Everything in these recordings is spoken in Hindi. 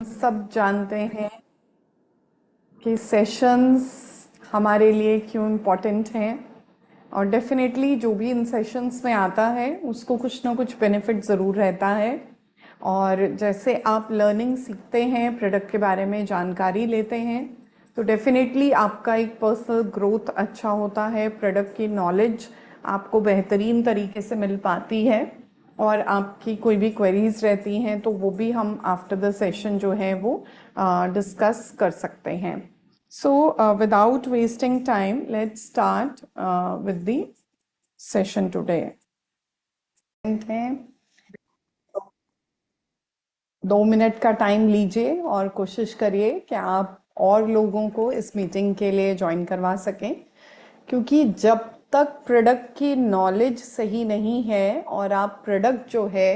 सब जानते हैं कि सेशंस हमारे लिए क्यों इम्पोर्टेंट हैं और डेफिनेटली जो भी इन सेशंस में आता है उसको कुछ ना कुछ बेनिफिट ज़रूर रहता है। और जैसे आप लर्निंग सीखते हैं, प्रोडक्ट के बारे में जानकारी लेते हैं, तो डेफिनेटली आपका एक पर्सनल ग्रोथ अच्छा होता है, प्रोडक्ट की नॉलेज आपको बेहतरीन तरीके से मिल पाती है और आपकी कोई भी क्वेरीज रहती हैं तो वो भी हम आफ्टर द सेशन जो है वो डिस्कस कर सकते हैं। So without wasting time let's start with the session today. हैं 2 मिनट का टाइम लीजिए और कोशिश करिए कि आप और लोगों को इस मीटिंग के लिए ज्वाइन करवा सकें, क्योंकि जब तक प्रोडक्ट की नॉलेज सही नहीं है और आप प्रोडक्ट जो है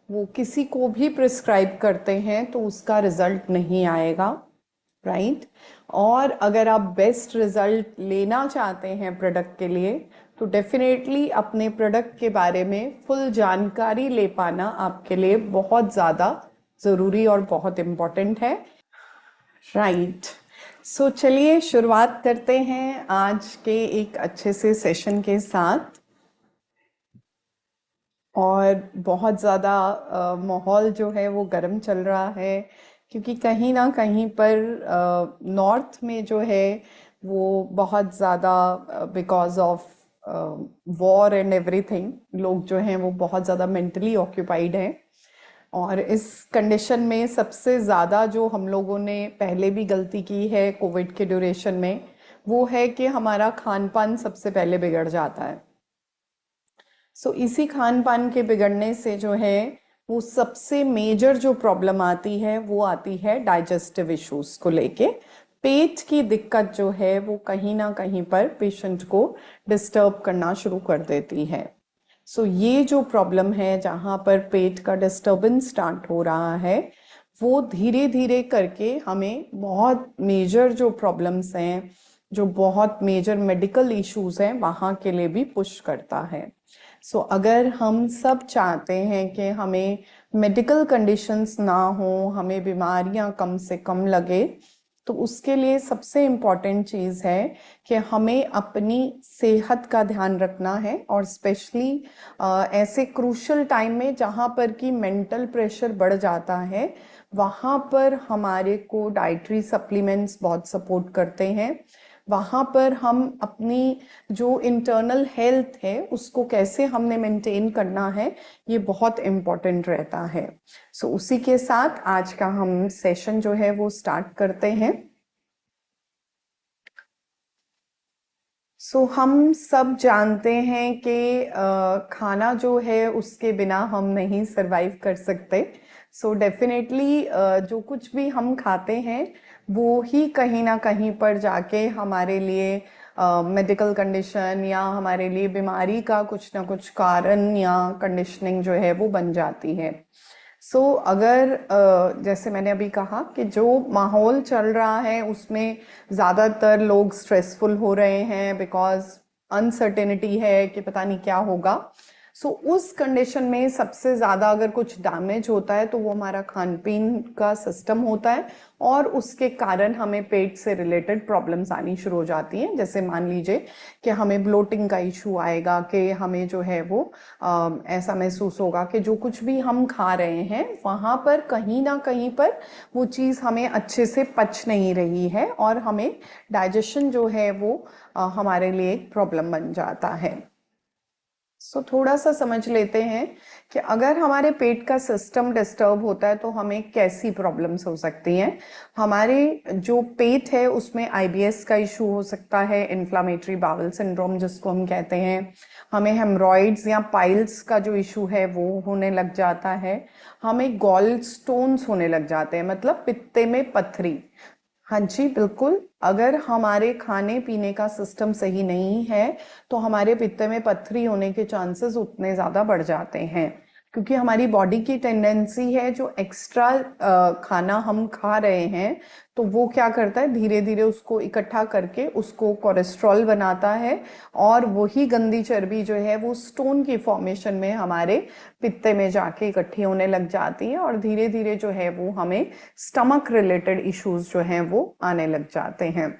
वो किसी को भी प्रिस्क्राइब करते हैं तो उसका रिजल्ट नहीं आएगा, राइट। और अगर आप बेस्ट रिजल्ट लेना चाहते हैं प्रोडक्ट के लिए तो डेफिनेटली अपने प्रोडक्ट के बारे में फुल जानकारी ले पाना आपके लिए बहुत ज़्यादा ज़रूरी और बहुत इम्पोर्टेंट है, राइट। सो चलिए शुरुआत करते हैं आज के एक अच्छे से सेशन के साथ। और बहुत ज़्यादा माहौल जो है वो गर्म चल रहा है, क्योंकि कहीं ना कहीं पर नॉर्थ में जो है वो बहुत ज़्यादा because of war and everything लोग जो हैं वो बहुत ज़्यादा मेंटली ऑक्यूपाइड हैं। और इस कंडीशन में सबसे ज़्यादा जो हम लोगों ने पहले भी गलती की है कोविड के ड्यूरेशन में, वो है कि हमारा खान पान सबसे पहले बिगड़ जाता है। इसी खान पान के बिगड़ने से जो है वो सबसे मेजर जो प्रॉब्लम आती है वो आती है डाइजेस्टिव इश्यूज को लेके। पेट की दिक्कत जो है वो कहीं ना कहीं पर पेशेंट को डिस्टर्ब करना शुरू कर देती है। ये जो प्रॉब्लम है जहाँ पर पेट का डिस्टर्बेंस स्टार्ट हो रहा है वो धीरे धीरे करके हमें बहुत मेजर जो प्रॉब्लम्स हैं, जो बहुत मेजर मेडिकल इश्यूज हैं वहाँ के लिए भी पुश करता है। अगर हम सब चाहते हैं कि हमें मेडिकल कंडीशंस ना हो, हमें बीमारियां कम से कम लगे, तो उसके लिए सबसे इम्पॉर्टेंट चीज़ है कि हमें अपनी सेहत का ध्यान रखना है। और स्पेशली ऐसे क्रूशल टाइम में जहाँ पर कि मेंटल प्रेशर बढ़ जाता है, वहाँ पर हमारे को डाइटरी सप्लीमेंट्स बहुत सपोर्ट करते हैं। वहाँ पर हम अपनी जो इंटरनल हेल्थ है उसको कैसे हमने मेंटेन करना है, ये बहुत इम्पोर्टेंट रहता है। उसी के साथ आज का हम सेशन जो है वो स्टार्ट करते हैं। हम सब जानते हैं कि खाना जो है उसके बिना हम नहीं सरवाइव कर सकते। डेफिनेटली जो कुछ भी हम खाते हैं वो ही कहीं ना कहीं पर जाके हमारे लिए मेडिकल कंडीशन या हमारे लिए बीमारी का कुछ ना कुछ कारण या कंडीशनिंग जो है वो बन जाती है। अगर जैसे मैंने अभी कहा कि जो माहौल चल रहा है उसमें ज़्यादातर लोग स्ट्रेसफुल हो रहे हैं बिकॉज अनसर्टेनिटी है कि पता नहीं क्या होगा। उस कंडीशन में सबसे ज़्यादा अगर कुछ डैमेज होता है तो वो हमारा खान पीन का सिस्टम होता है और उसके कारण हमें पेट से रिलेटेड प्रॉब्लम्स आनी शुरू हो जाती हैं। जैसे मान लीजिए कि हमें ब्लोटिंग का इशू आएगा, कि हमें जो है वो ऐसा महसूस होगा कि जो कुछ भी हम खा रहे हैं वहाँ पर कहीं ना कहीं पर वो चीज़ हमें अच्छे से पच नहीं रही है और हमें डाइजेशन जो है वो हमारे लिए एक प्रॉब्लम बन जाता है। थोड़ा सा समझ लेते हैं कि अगर हमारे पेट का सिस्टम डिस्टर्ब होता है तो हमें कैसी प्रॉब्लम्स हो सकती हैं। हमारे जो पेट है उसमें आईबीएस का इशू हो सकता है, इन्फ्लामेटरी बाउल सिंड्रोम जिसको हम कहते हैं। हमें हेमरॉइड्स या पाइल्स का जो इशू है वो होने लग जाता है। हमें गॉल स्टोन्स होने लग जाते हैं, मतलब पित्ते में पथरी। हाँ जी बिल्कुल, अगर हमारे खाने पीने का सिस्टम सही नहीं है तो हमारे पित्ते में पत्थरी होने के चांसेस उतने ज़्यादा बढ़ जाते हैं। क्योंकि हमारी बॉडी की टेंडेंसी है जो एक्स्ट्रा खाना हम खा रहे हैं तो वो क्या करता है, धीरे धीरे उसको इकट्ठा करके उसको कोलेस्ट्रॉल बनाता है, और वही गंदी चर्बी जो है वो स्टोन की फॉर्मेशन में हमारे पित्ते में जाके इकट्ठी होने लग जाती है, और धीरे धीरे जो है वो हमें स्टमक रिलेटेड इश्यूज जो हैं वो आने लग जाते हैं।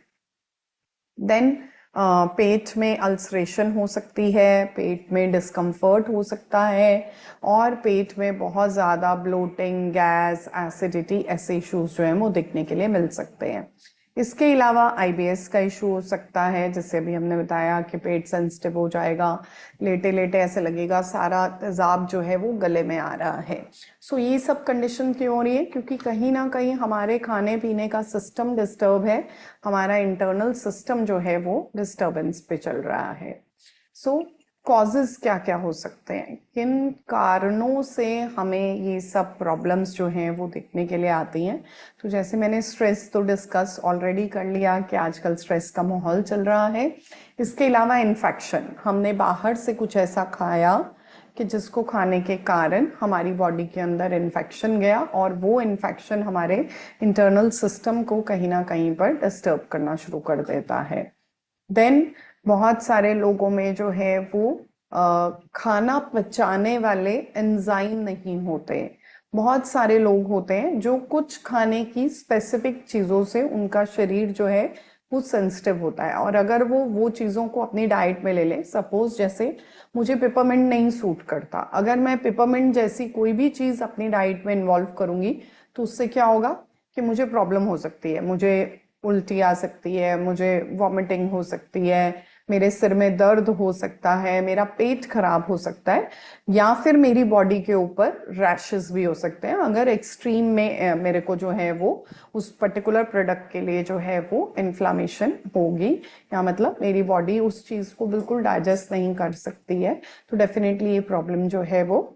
देन पेट में अल्सरेशन हो सकती है, पेट में डिस्कम्फर्ट हो सकता है, और पेट में बहुत ज़्यादा ब्लोटिंग, गैस, एसिडिटी, ऐसे इश्यूज जो हैं वो दिखने के लिए मिल सकते हैं। इसके अलावा आईबीएस का इशू हो सकता है, जैसे अभी हमने बताया कि पेट सेंसिटिव हो जाएगा, लेटे लेटे ऐसे लगेगा सारा तेजाब जो है वो गले में आ रहा है। सो ये सब कंडीशन क्यों हो रही है, क्योंकि कहीं ना कहीं हमारे खाने पीने का सिस्टम डिस्टर्ब है, हमारा इंटरनल सिस्टम जो है वो डिस्टर्बेंस पे चल रहा है। सो कॉजेज क्या क्या हो सकते हैं, किन कारणों से हमें ये सब प्रॉब्लम्स जो हैं वो दिखने के लिए आती हैं। तो जैसे मैंने स्ट्रेस तो डिस्कस ऑलरेडी कर लिया कि आजकल स्ट्रेस का माहौल चल रहा है। इसके अलावा इन्फेक्शन, हमने बाहर से कुछ ऐसा खाया कि जिसको खाने के कारण हमारी बॉडी के अंदर इन्फेक्शन गया, और वो इन्फेक्शन हमारे इंटरनल सिस्टम को कहीं ना कहीं पर डिस्टर्ब करना शुरू कर देता है। देन बहुत सारे लोगों में जो है वो खाना पचाने वाले एंजाइम नहीं होते। बहुत सारे लोग होते हैं जो कुछ खाने की स्पेसिफिक चीज़ों से उनका शरीर जो है वो सेंसिटिव होता है, और अगर वो चीज़ों को अपनी डाइट में ले ले, सपोज जैसे मुझे पिपरमिंट नहीं सूट करता, अगर मैं पिपरमिंट जैसी कोई भी चीज़ अपनी डाइट में इन्वॉल्व करूँगी तो उससे क्या होगा कि मुझे प्रॉब्लम हो सकती है, मुझे उल्टी आ सकती है, मुझे वॉमिटिंग हो सकती है, मेरे सिर में दर्द हो सकता है, मेरा पेट खराब हो सकता है, या फिर मेरी बॉडी के ऊपर रैशेस भी हो सकते हैं अगर एक्सट्रीम में मेरे को जो है वो उस पर्टिकुलर प्रोडक्ट के लिए जो है वो इन्फ्लामेशन होगी, या मतलब मेरी बॉडी उस चीज़ को बिल्कुल डाइजेस्ट नहीं कर सकती है, तो डेफिनेटली ये प्रॉब्लम जो है वो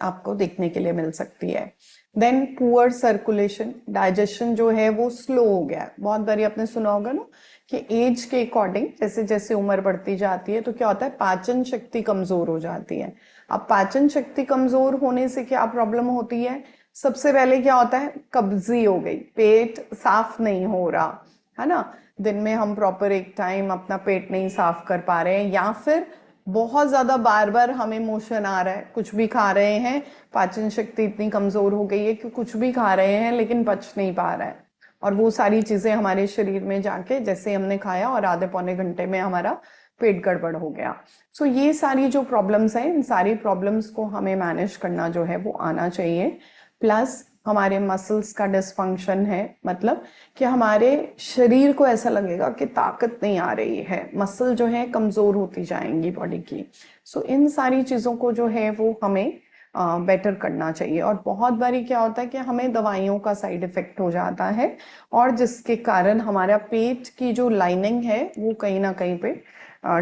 आपको देखने के लिए मिल सकती है। देन पुअर सर्कुलेशन, डाइजेशन जो है वो स्लो हो गया है। बहुत बारी आपने सुना होगा ना कि एज के अकॉर्डिंग जैसे जैसे उम्र बढ़ती जाती है तो क्या होता है, पाचन शक्ति कमजोर हो जाती है। अब पाचन शक्ति कमजोर होने से क्या प्रॉब्लम होती है, सबसे पहले क्या होता है, कब्जी हो गई, पेट साफ नहीं हो रहा है ना, दिन में हम प्रॉपर एक टाइम अपना पेट नहीं साफ कर पा रहे हैं, या फिर बहुत ज्यादा बार बार हमें मोशन आ रहा है, कुछ भी खा रहे हैं, पाचन शक्ति इतनी कमजोर हो गई है कि कुछ भी खा रहे हैं लेकिन पच नहीं पा रहा है, और वो सारी चीजें हमारे शरीर में जाके जैसे हमने खाया और आधे पौने घंटे में हमारा पेट गड़बड़ हो गया। सो ये सारी जो प्रॉब्लम्स हैं, इन सारी प्रॉब्लम्स को हमें मैनेज करना जो है वो आना चाहिए। प्लस हमारे मसल्स का डिसफंक्शन है, मतलब कि हमारे शरीर को ऐसा लगेगा कि ताकत नहीं आ रही है, मसल जो है कमजोर होती जाएंगी बॉडी की। सो इन सारी चीजों को जो है वो हमें बेटर करना चाहिए। और बहुत बारी क्या होता है कि हमें दवाइयों का साइड इफेक्ट हो जाता है, और जिसके कारण हमारा पेट की जो लाइनिंग है वो कहीं ना कहीं पे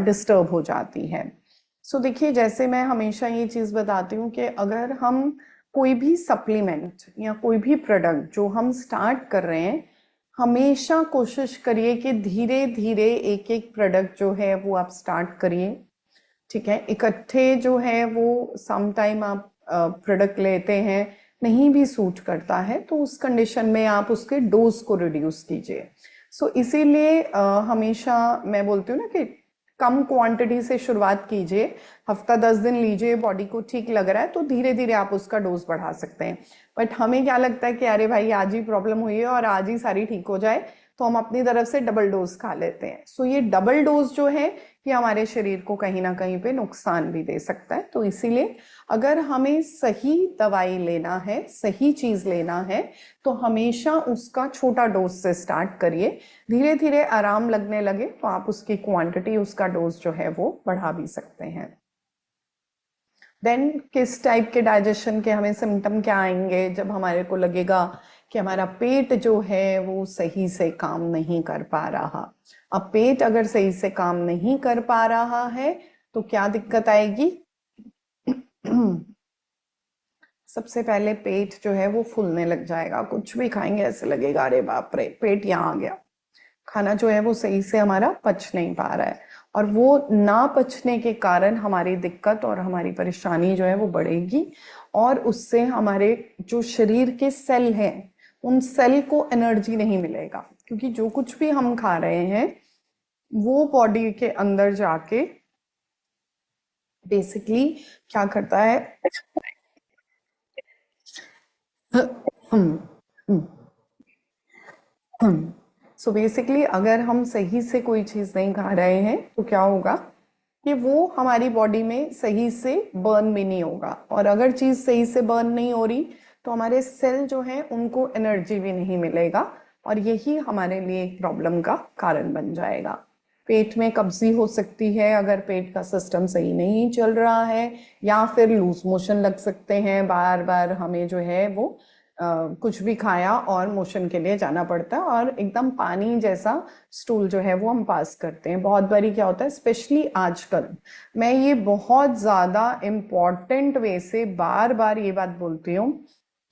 डिस्टर्ब हो जाती है। सो देखिए, जैसे मैं हमेशा ये चीज बताती हूँ कि अगर हम कोई भी सप्लीमेंट या कोई भी प्रोडक्ट जो हम स्टार्ट कर रहे हैं, हमेशा कोशिश करिए कि धीरे धीरे एक एक प्रोडक्ट जो है वो आप स्टार्ट करिए। ठीक है, इकट्ठे जो है वो सम टाइम आप प्रोडक्ट लेते हैं, नहीं भी सूट करता है तो उस कंडीशन में आप उसके डोज को रिड्यूस कीजिए। सो इसीलिए हमेशा मैं बोलती हूँ ना कि कम क्वांटिटी से शुरुआत कीजिए, हफ्ता 10 दिन लीजिए, बॉडी को ठीक लग रहा है तो धीरे धीरे आप उसका डोज बढ़ा सकते हैं। बट हमें क्या लगता है कि अरे भाई आज ही प्रॉब्लम हुई है और आज ही सारी ठीक हो जाए, तो हम अपनी तरफ से डबल डोज खा लेते हैं। सो ये डबल डोज जो है ये हमारे शरीर को कहीं ना कहीं पे नुकसान भी दे सकता है। तो इसीलिए अगर हमें सही दवाई लेना है, सही चीज लेना है, तो हमेशा उसका छोटा डोज से स्टार्ट करिए, धीरे धीरे आराम लगने लगे तो आप उसकी क्वांटिटी, उसका डोज जो है वो बढ़ा भी सकते हैं। देन किस टाइप के डाइजेशन के हमें सिम्टम क्या आएंगे, जब हमारे को लगेगा कि हमारा पेट जो है वो सही से काम नहीं कर पा रहा। अब पेट अगर सही से काम नहीं कर पा रहा है तो क्या दिक्कत आएगी सबसे पहले पेट जो है वो फूलने लग जाएगा, कुछ भी खाएंगे ऐसे लगेगा अरे बाप रे पेट यहाँ आ गया। खाना जो है वो सही से हमारा पच नहीं पा रहा है, और वो ना पचने के कारण हमारी दिक्कत और हमारी परेशानी जो है वो बढ़ेगी, और उससे हमारे जो शरीर के सेल हैं उन सेल को एनर्जी नहीं मिलेगा, क्योंकि जो कुछ भी हम खा रहे हैं वो बॉडी के अंदर जाके बेसिकली क्या करता है। सो बेसिकली अगर हम सही से कोई चीज़ नहीं खा रहे हैं तो क्या होगा कि वो हमारी बॉडी में सही से बर्न भी नहीं होगा, और अगर चीज़ सही से बर्न नहीं हो रही तो हमारे सेल जो हैं उनको एनर्जी भी नहीं मिलेगा, और यही हमारे लिए एक प्रॉब्लम का कारण बन जाएगा। पेट में कब्जी हो सकती है अगर पेट का सिस्टम सही नहीं चल रहा है, या फिर लूज मोशन लग सकते हैं, बार बार हमें जो है वो कुछ भी खाया और मोशन के लिए जाना पड़ता है, और एकदम पानी जैसा स्टूल जो है वो हम पास करते हैं। बहुत बारी क्या होता है, स्पेशली आजकल, मैं ये बहुत ज़्यादा इम्पॉर्टेंट वे से बार बार ये बात बोलती हूँ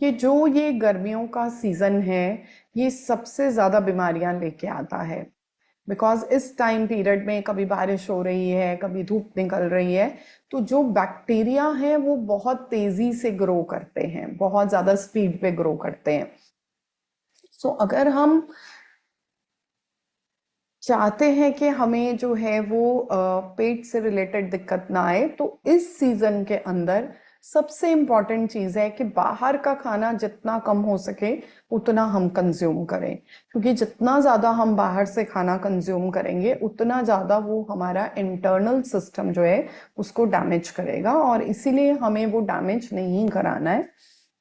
कि जो ये गर्मियों का सीज़न है ये सबसे ज़्यादा बीमारियां लेके आता है। बिकॉज इस टाइम पीरियड में कभी बारिश हो रही है, कभी धूप निकल रही है, तो जो बैक्टीरिया हैं वो बहुत तेजी से ग्रो करते हैं, बहुत ज़्यादा स्पीड पे ग्रो करते हैं। सो अगर हम चाहते हैं कि हमें जो है वो पेट से रिलेटेड दिक्कत ना आए, तो इस सीजन के अंदर सबसे इम्पॉर्टेंट चीज़ है कि बाहर का खाना जितना कम हो सके उतना हम कंज्यूम करें, क्योंकि जितना ज़्यादा हम बाहर से खाना कंज्यूम करेंगे उतना ज़्यादा वो हमारा इंटरनल सिस्टम जो है उसको डैमेज करेगा, और इसीलिए हमें वो डैमेज नहीं कराना है।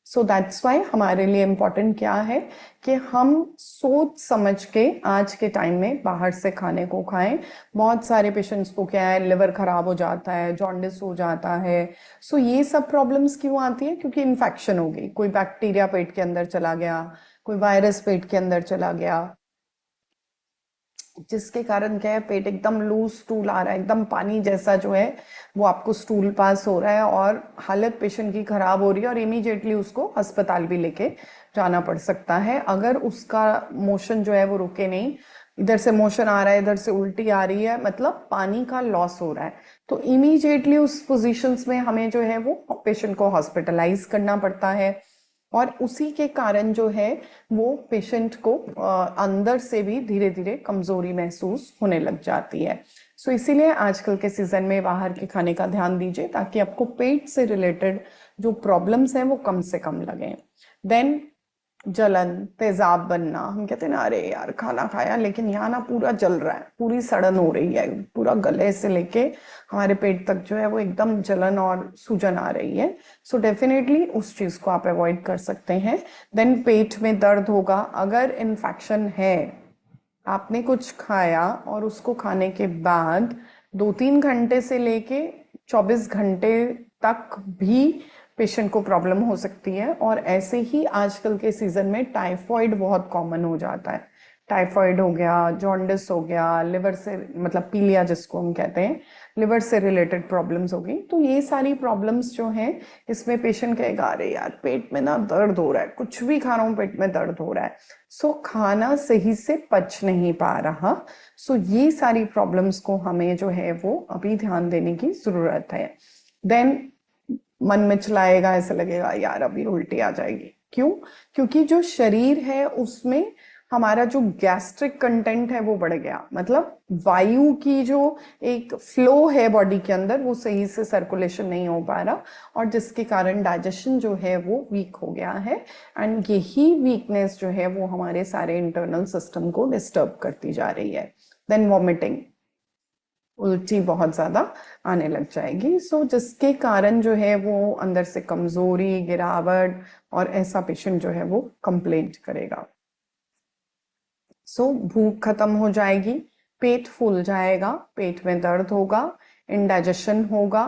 सो दैट्स वाई हमारे लिए इम्पोर्टेंट क्या है कि हम सोच समझ के आज के टाइम में बाहर से खाने को खाएं। बहुत सारे पेशेंट्स को क्या है, लिवर खराब हो जाता है, जॉन्डिस हो जाता है। सो ये सब प्रॉब्लम्स क्यों आती है, क्योंकि इन्फेक्शन हो गई, कोई बैक्टीरिया पेट के अंदर चला गया, कोई वायरस पेट के अंदर चला गया, जिसके कारण क्या है पेट एकदम लूज स्टूल आ रहा है, एकदम पानी जैसा जो है वो आपको स्टूल पास हो रहा है, और हालत पेशेंट की खराब हो रही है, और इमीडिएटली उसको अस्पताल भी लेके जाना पड़ सकता है अगर उसका मोशन जो है वो रुके नहीं। इधर से मोशन आ रहा है, इधर से उल्टी आ रही है, मतलब पानी का लॉस हो रहा है, तो इमीडिएटली उस पोजीशंस में हमें जो है वो पेशेंट को हॉस्पिटलाइज करना पड़ता है, और उसी के कारण जो है वो पेशेंट को अंदर से भी धीरे धीरे कमजोरी महसूस होने लग जाती है। सो इसीलिए आजकल के सीजन में बाहर के खाने का ध्यान दीजिए, ताकि आपको पेट से रिलेटेड जो प्रॉब्लम्स हैं वो कम से कम लगें। देन जलन, तेजाब बनना, हम कहते हैं ना अरे यार खाना खाया लेकिन यहाँ ना पूरा जल रहा है, पूरी सड़न हो रही है, पूरा गले से लेके हमारे पेट तक जो है वो एकदम जलन और सूजन आ रही है। सो डेफिनेटली उस चीज़ को आप अवॉइड कर सकते हैं। देन पेट में दर्द होगा, अगर इन्फेक्शन है, आपने कुछ खाया और उसको खाने के बाद 2-3 घंटे से लेके 24 घंटे तक भी पेशेंट को प्रॉब्लम हो सकती है। और ऐसे ही आजकल के सीजन में टाइफॉइड बहुत कॉमन हो जाता है। टाइफॉइड हो गया, जॉन्डिस हो गया, लिवर से मतलब पीलिया जिसको हम कहते हैं, लिवर से रिलेटेड प्रॉब्लम्स हो गई। तो ये सारी प्रॉब्लम्स जो हैं इसमें पेशेंट कहेगा अरे यार पेट में ना दर्द हो रहा है, कुछ भी खा रहा हूँ पेट में दर्द हो रहा है, सो खाना सही से पच नहीं पा रहा। सो ये सारी प्रॉब्लम्स को हमें जो है वो अभी ध्यान देने की जरूरत है। देन मन में चलाएगा, ऐसा लगेगा यार अभी उल्टी आ जाएगी, क्यों? क्योंकि जो शरीर है उसमें हमारा जो गैस्ट्रिक कंटेंट है वो बढ़ गया, मतलब वायु की जो एक फ्लो है बॉडी के अंदर वो सही से सर्कुलेशन नहीं हो पा रहा, और जिसके कारण डाइजेशन जो है वो वीक हो गया है। एंड यही वीकनेस जो है वो हमारे सारे इंटरनल सिस्टम को डिस्टर्ब करती जा रही है। देन वॉमिटिंग, उल्टी बहुत ज्यादा आने लग जाएगी। सो जिसके कारण जो है वो अंदर से कमजोरी, गिरावट, और ऐसा पेशेंट जो है वो कंप्लेंट करेगा। सो भूख खत्म हो जाएगी, पेट फूल जाएगा, पेट में दर्द होगा, इंडाइजेशन होगा,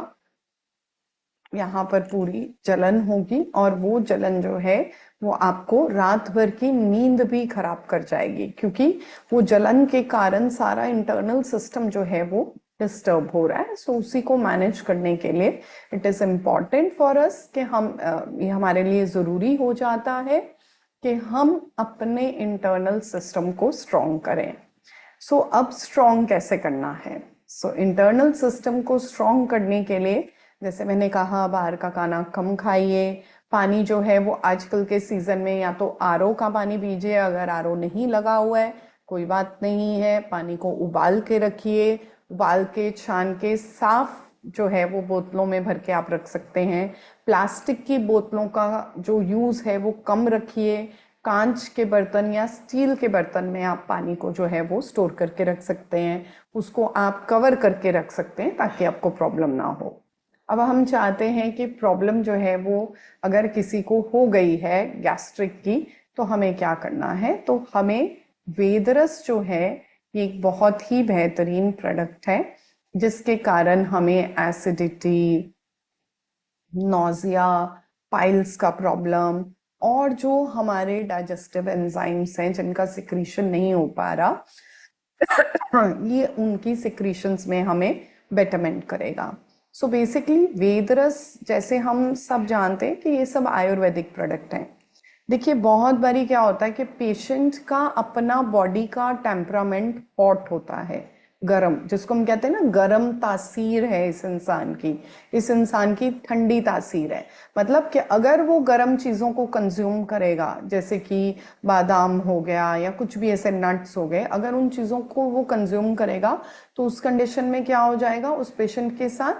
यहाँ पर पूरी जलन होगी, और वो जलन जो है वो आपको रात भर की नींद भी खराब कर जाएगी, क्योंकि वो जलन के कारण सारा इंटरनल सिस्टम जो है वो डिस्टर्ब हो रहा है। सो उसी को मैनेज करने के लिए it is important for us कि हम ये हमारे लिए ज़रूरी हो जाता है कि हम अपने इंटरनल सिस्टम को स्ट्रॉन्ग करें। सो अब स्ट्रॉन्ग कैसे करना है? सो इंटरनल सिस्टम को स्ट्रॉन्ग करने के लिए, जैसे मैंने कहा, बाहर का खाना कम खाइए। पानी जो है वो आजकल के सीजन में या तो आरओ का पानी पीजिए, अगर आरओ नहीं लगा हुआ है कोई बात नहीं है, पानी को उबाल के रखिए, उबाल के छान के साफ जो है वो बोतलों में भर के आप रख सकते हैं। प्लास्टिक की बोतलों का जो यूज़ है वो कम रखिए। कांच के बर्तन या स्टील के बर्तन में आप पानी को जो है वो स्टोर करके रख सकते हैं, उसको आप कवर करके रख सकते हैं ताकि आपको प्रॉब्लम ना हो। अब हम चाहते हैं कि प्रॉब्लम जो है वो अगर किसी को हो गई है गैस्ट्रिक की, तो हमें क्या करना है? तो हमें वेदरस जो है ये एक बहुत ही बेहतरीन प्रोडक्ट है, जिसके कारण हमें एसिडिटी, नोजिया, पाइल्स का प्रॉब्लम और जो हमारे डाइजेस्टिव एंजाइम्स हैं जिनका सिक्रीशन नहीं हो पा रहा, ये उनकी सिक्रीशंस में हमें बेटरमेंट करेगा। सो बेसिकली वेदरस, जैसे हम सब जानते हैं कि ये सब आयुर्वेदिक प्रोडक्ट हैं। देखिए बहुत बारी क्या होता है कि पेशेंट का अपना बॉडी का टेम्परामेंट हॉट होता है, गरम, जिसको हम कहते हैं ना, गरम तासीर है इस इंसान की ठंडी तासीर है। मतलब कि अगर वो गरम चीज़ों को कंज्यूम करेगा, जैसे कि बादाम हो गया या कुछ भी ऐसे नट्स हो गए, अगर उन चीज़ों को वो कंज्यूम करेगा तो उस कंडीशन में क्या हो जाएगा उस पेशेंट के साथ?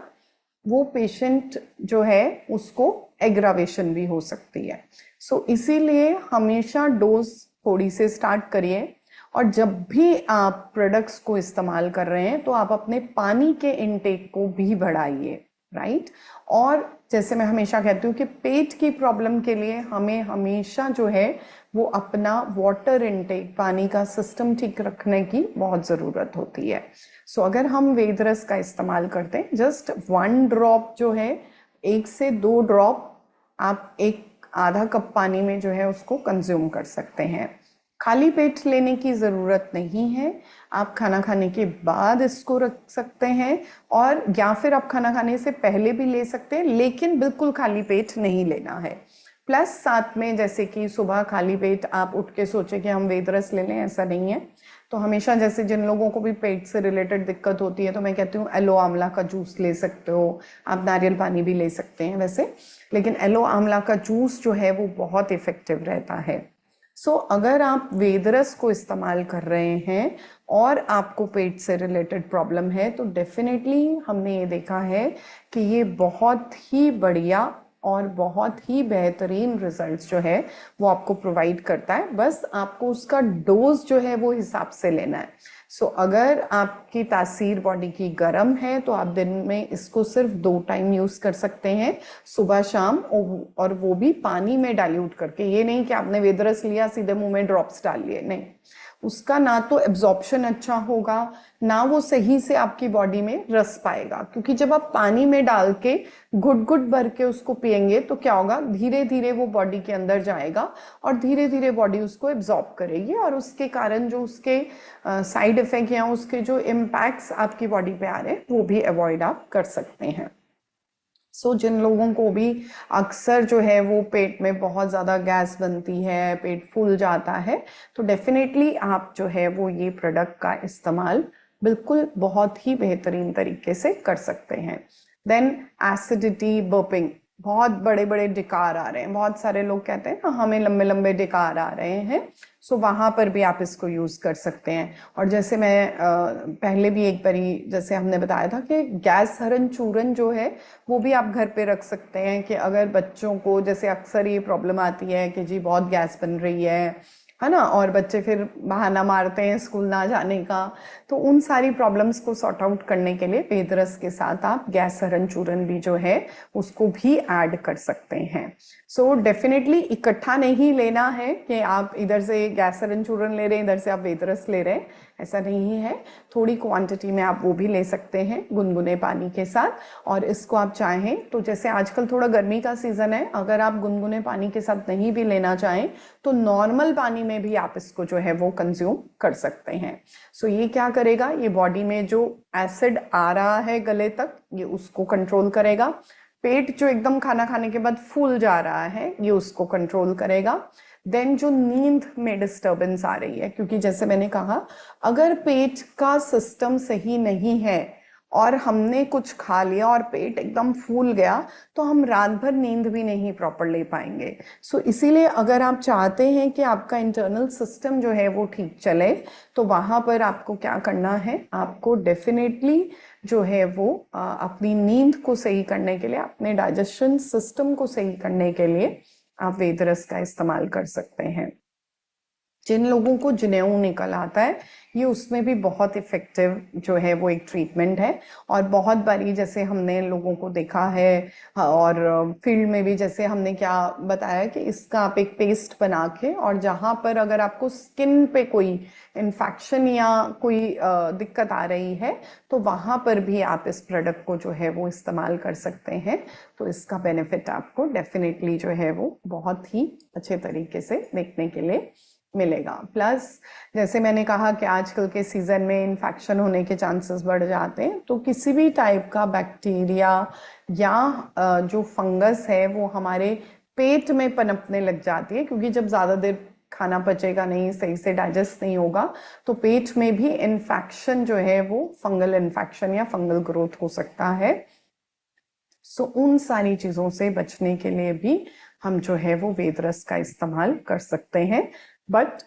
वो पेशेंट जो है उसको एग्रावेशन भी हो सकती है। सो इसीलिए हमेशा डोज थोड़ी से स्टार्ट करिए, और जब भी आप प्रोडक्ट्स को इस्तेमाल कर रहे हैं तो आप अपने पानी के इनटेक को भी बढ़ाइए, राइट। और जैसे मैं हमेशा कहती हूँ कि पेट की प्रॉब्लम के लिए हमें हमेशा जो है वो अपना वाटर इनटेक, पानी का सिस्टम ठीक रखने की बहुत ज़रूरत होती है। सो अगर हम वेदरस का इस्तेमाल करते हैं, जस्ट 1 ड्रॉप जो है, 1 से 2 ड्रॉप आप एक आधा कप पानी में जो है उसको कंज्यूम कर सकते हैं। खाली पेट लेने की ज़रूरत नहीं है, आप खाना खाने के बाद इसको रख सकते हैं, और या फिर आप खाना खाने से पहले भी ले सकते हैं, लेकिन बिल्कुल खाली पेट नहीं लेना है। प्लस साथ में, जैसे कि सुबह खाली पेट आप उठ के सोचे कि हम वेदरस ले लें, ऐसा नहीं है। तो हमेशा, जैसे जिन लोगों को भी पेट से रिलेटेड दिक्कत होती है, तो मैं कहती हूँ एलो आंवला का जूस ले सकते हो, आप नारियल पानी भी ले सकते हैं वैसे, लेकिन एलो आंवला का जूस जो है वो बहुत इफेक्टिव रहता है। सो अगर आप वेदरस को इस्तेमाल कर रहे हैं और आपको पेट से रिलेटेड प्रॉब्लम है, तो डेफिनेटली हमने ये देखा है कि ये बहुत ही बढ़िया और बहुत ही बेहतरीन रिजल्ट्स जो है वो आपको प्रोवाइड करता है। बस आपको उसका डोज जो है वो हिसाब से लेना है। सो अगर आपकी तासीर बॉडी की गर्म है तो आप दिन में इसको सिर्फ 2 टाइम यूज़ कर सकते हैं, सुबह शाम, और वो भी पानी में डाइल्यूट करके। ये नहीं कि आपने वेदरस लिया सीधे मुंह में ड्रॉप्स डाल लिए, नहीं, उसका ना तो एब्जॉर्प्शन अच्छा होगा, ना वो सही से आपकी बॉडी में रस पाएगा। क्योंकि जब आप पानी में डाल के घुट घुट भर के उसको पियेंगे तो क्या होगा, धीरे धीरे वो बॉडी के अंदर जाएगा और धीरे धीरे बॉडी उसको एब्जॉर्ब करेगी, और उसके कारण जो उसके साइड इफेक्ट या उसके जो इम्पैक्ट्स आपकी बॉडी पे आ रहे हैं वो भी अवॉइड आप कर सकते हैं। सो जिन लोगों को भी अक्सर जो है वो पेट में बहुत ज़्यादा गैस बनती है, पेट फूल जाता है, तो डेफिनेटली आप जो है वो ये प्रोडक्ट का इस्तेमाल बिल्कुल बहुत ही बेहतरीन तरीके से कर सकते हैं। देन एसिडिटी, बर्पिंग, बहुत बड़े बड़े डिकार आ रहे हैं, बहुत सारे लोग कहते हैं ना हमें लंबे लंबे डिकार आ रहे हैं, सो वहाँ पर भी आप इसको यूज़ कर सकते हैं। और जैसे मैं पहले भी एक बारी जैसे हमने बताया था कि गैस हरण चूरन जो है वो भी आप घर पे रख सकते हैं, कि अगर बच्चों को, जैसे अक्सर ये प्रॉब्लम आती है कि जी बहुत गैस बन रही है ना, और बच्चे फिर बहाना मारते हैं स्कूल ना जाने का, तो उन सारी प्रॉब्लम्स को सॉर्ट आउट करने के लिए वेदरस के साथ आप गैस हरण चूरन भी जो है उसको भी ऐड कर सकते हैं। सो डेफिनेटली इकट्ठा नहीं लेना है कि आप इधर से गैस हरण चूरन ले रहे हैं, इधर से आप वेदरस ले रहे हैं, ऐसा नहीं है। थोड़ी क्वांटिटी में आप वो भी ले सकते हैं गुनगुने पानी के साथ, और इसको आप चाहें तो, जैसे आजकल थोड़ा गर्मी का सीजन है, अगर आप गुनगुने पानी के साथ नहीं भी लेना चाहें तो नॉर्मल पानी में भी आप इसको जो है वो कंज्यूम कर सकते हैं। सो ये क्या करेगा, ये बॉडी में जो एसिड आ रहा है गले तक, ये उसको कंट्रोल करेगा। पेट जो एकदम खाना खाने के बाद फूल जा रहा है, ये उसको कंट्रोल करेगा। देन जो नींद में डिस्टर्बेंस आ रही है, क्योंकि जैसे मैंने कहा, अगर पेट का सिस्टम सही नहीं है और हमने कुछ खा लिया और पेट एकदम फूल गया, तो हम रात भर नींद भी नहीं प्रॉपर ले पाएंगे। सो इसीलिए अगर आप चाहते हैं कि आपका इंटरनल सिस्टम जो है वो ठीक चले, तो वहाँ पर आपको क्या करना है, आपको डेफिनेटली जो है वो अपनी नींद को सही करने के लिए, अपने डाइजेशन सिस्टम को सही करने के लिए आप वेद रस का इस्तेमाल कर सकते हैं। जिन लोगों को जनेऊ निकल आता है, ये उसमें भी बहुत इफेक्टिव जो है वो एक ट्रीटमेंट है। और बहुत बारी जैसे हमने लोगों को देखा है, और फील्ड में भी जैसे हमने क्या बताया कि इसका आप एक पेस्ट बना के, और जहाँ पर अगर आपको स्किन पे कोई इन्फेक्शन या कोई दिक्कत आ रही है, तो वहाँ पर भी आप इस प्रोडक्ट को जो है वो इस्तेमाल कर सकते हैं। तो इसका बेनिफिट आपको डेफिनेटली जो है वो बहुत ही अच्छे तरीके से देखने के लिए मिलेगा। प्लस जैसे मैंने कहा कि आजकल के सीजन में इन्फेक्शन होने के चांसेस बढ़ जाते हैं, तो किसी भी टाइप का बैक्टीरिया या जो फंगस है वो हमारे पेट में पनपने लग जाती है, क्योंकि जब ज़्यादा देर खाना पचेगा नहीं, सही से डाइजेस्ट नहीं होगा, तो पेट में भी इन्फेक्शन जो है वो फंगल इन्फेक्शन या फंगल ग्रोथ हो सकता है। सो उन सारी चीज़ों से बचने के लिए भी हम जो है वो वेद रस का इस्तेमाल कर सकते हैं। बट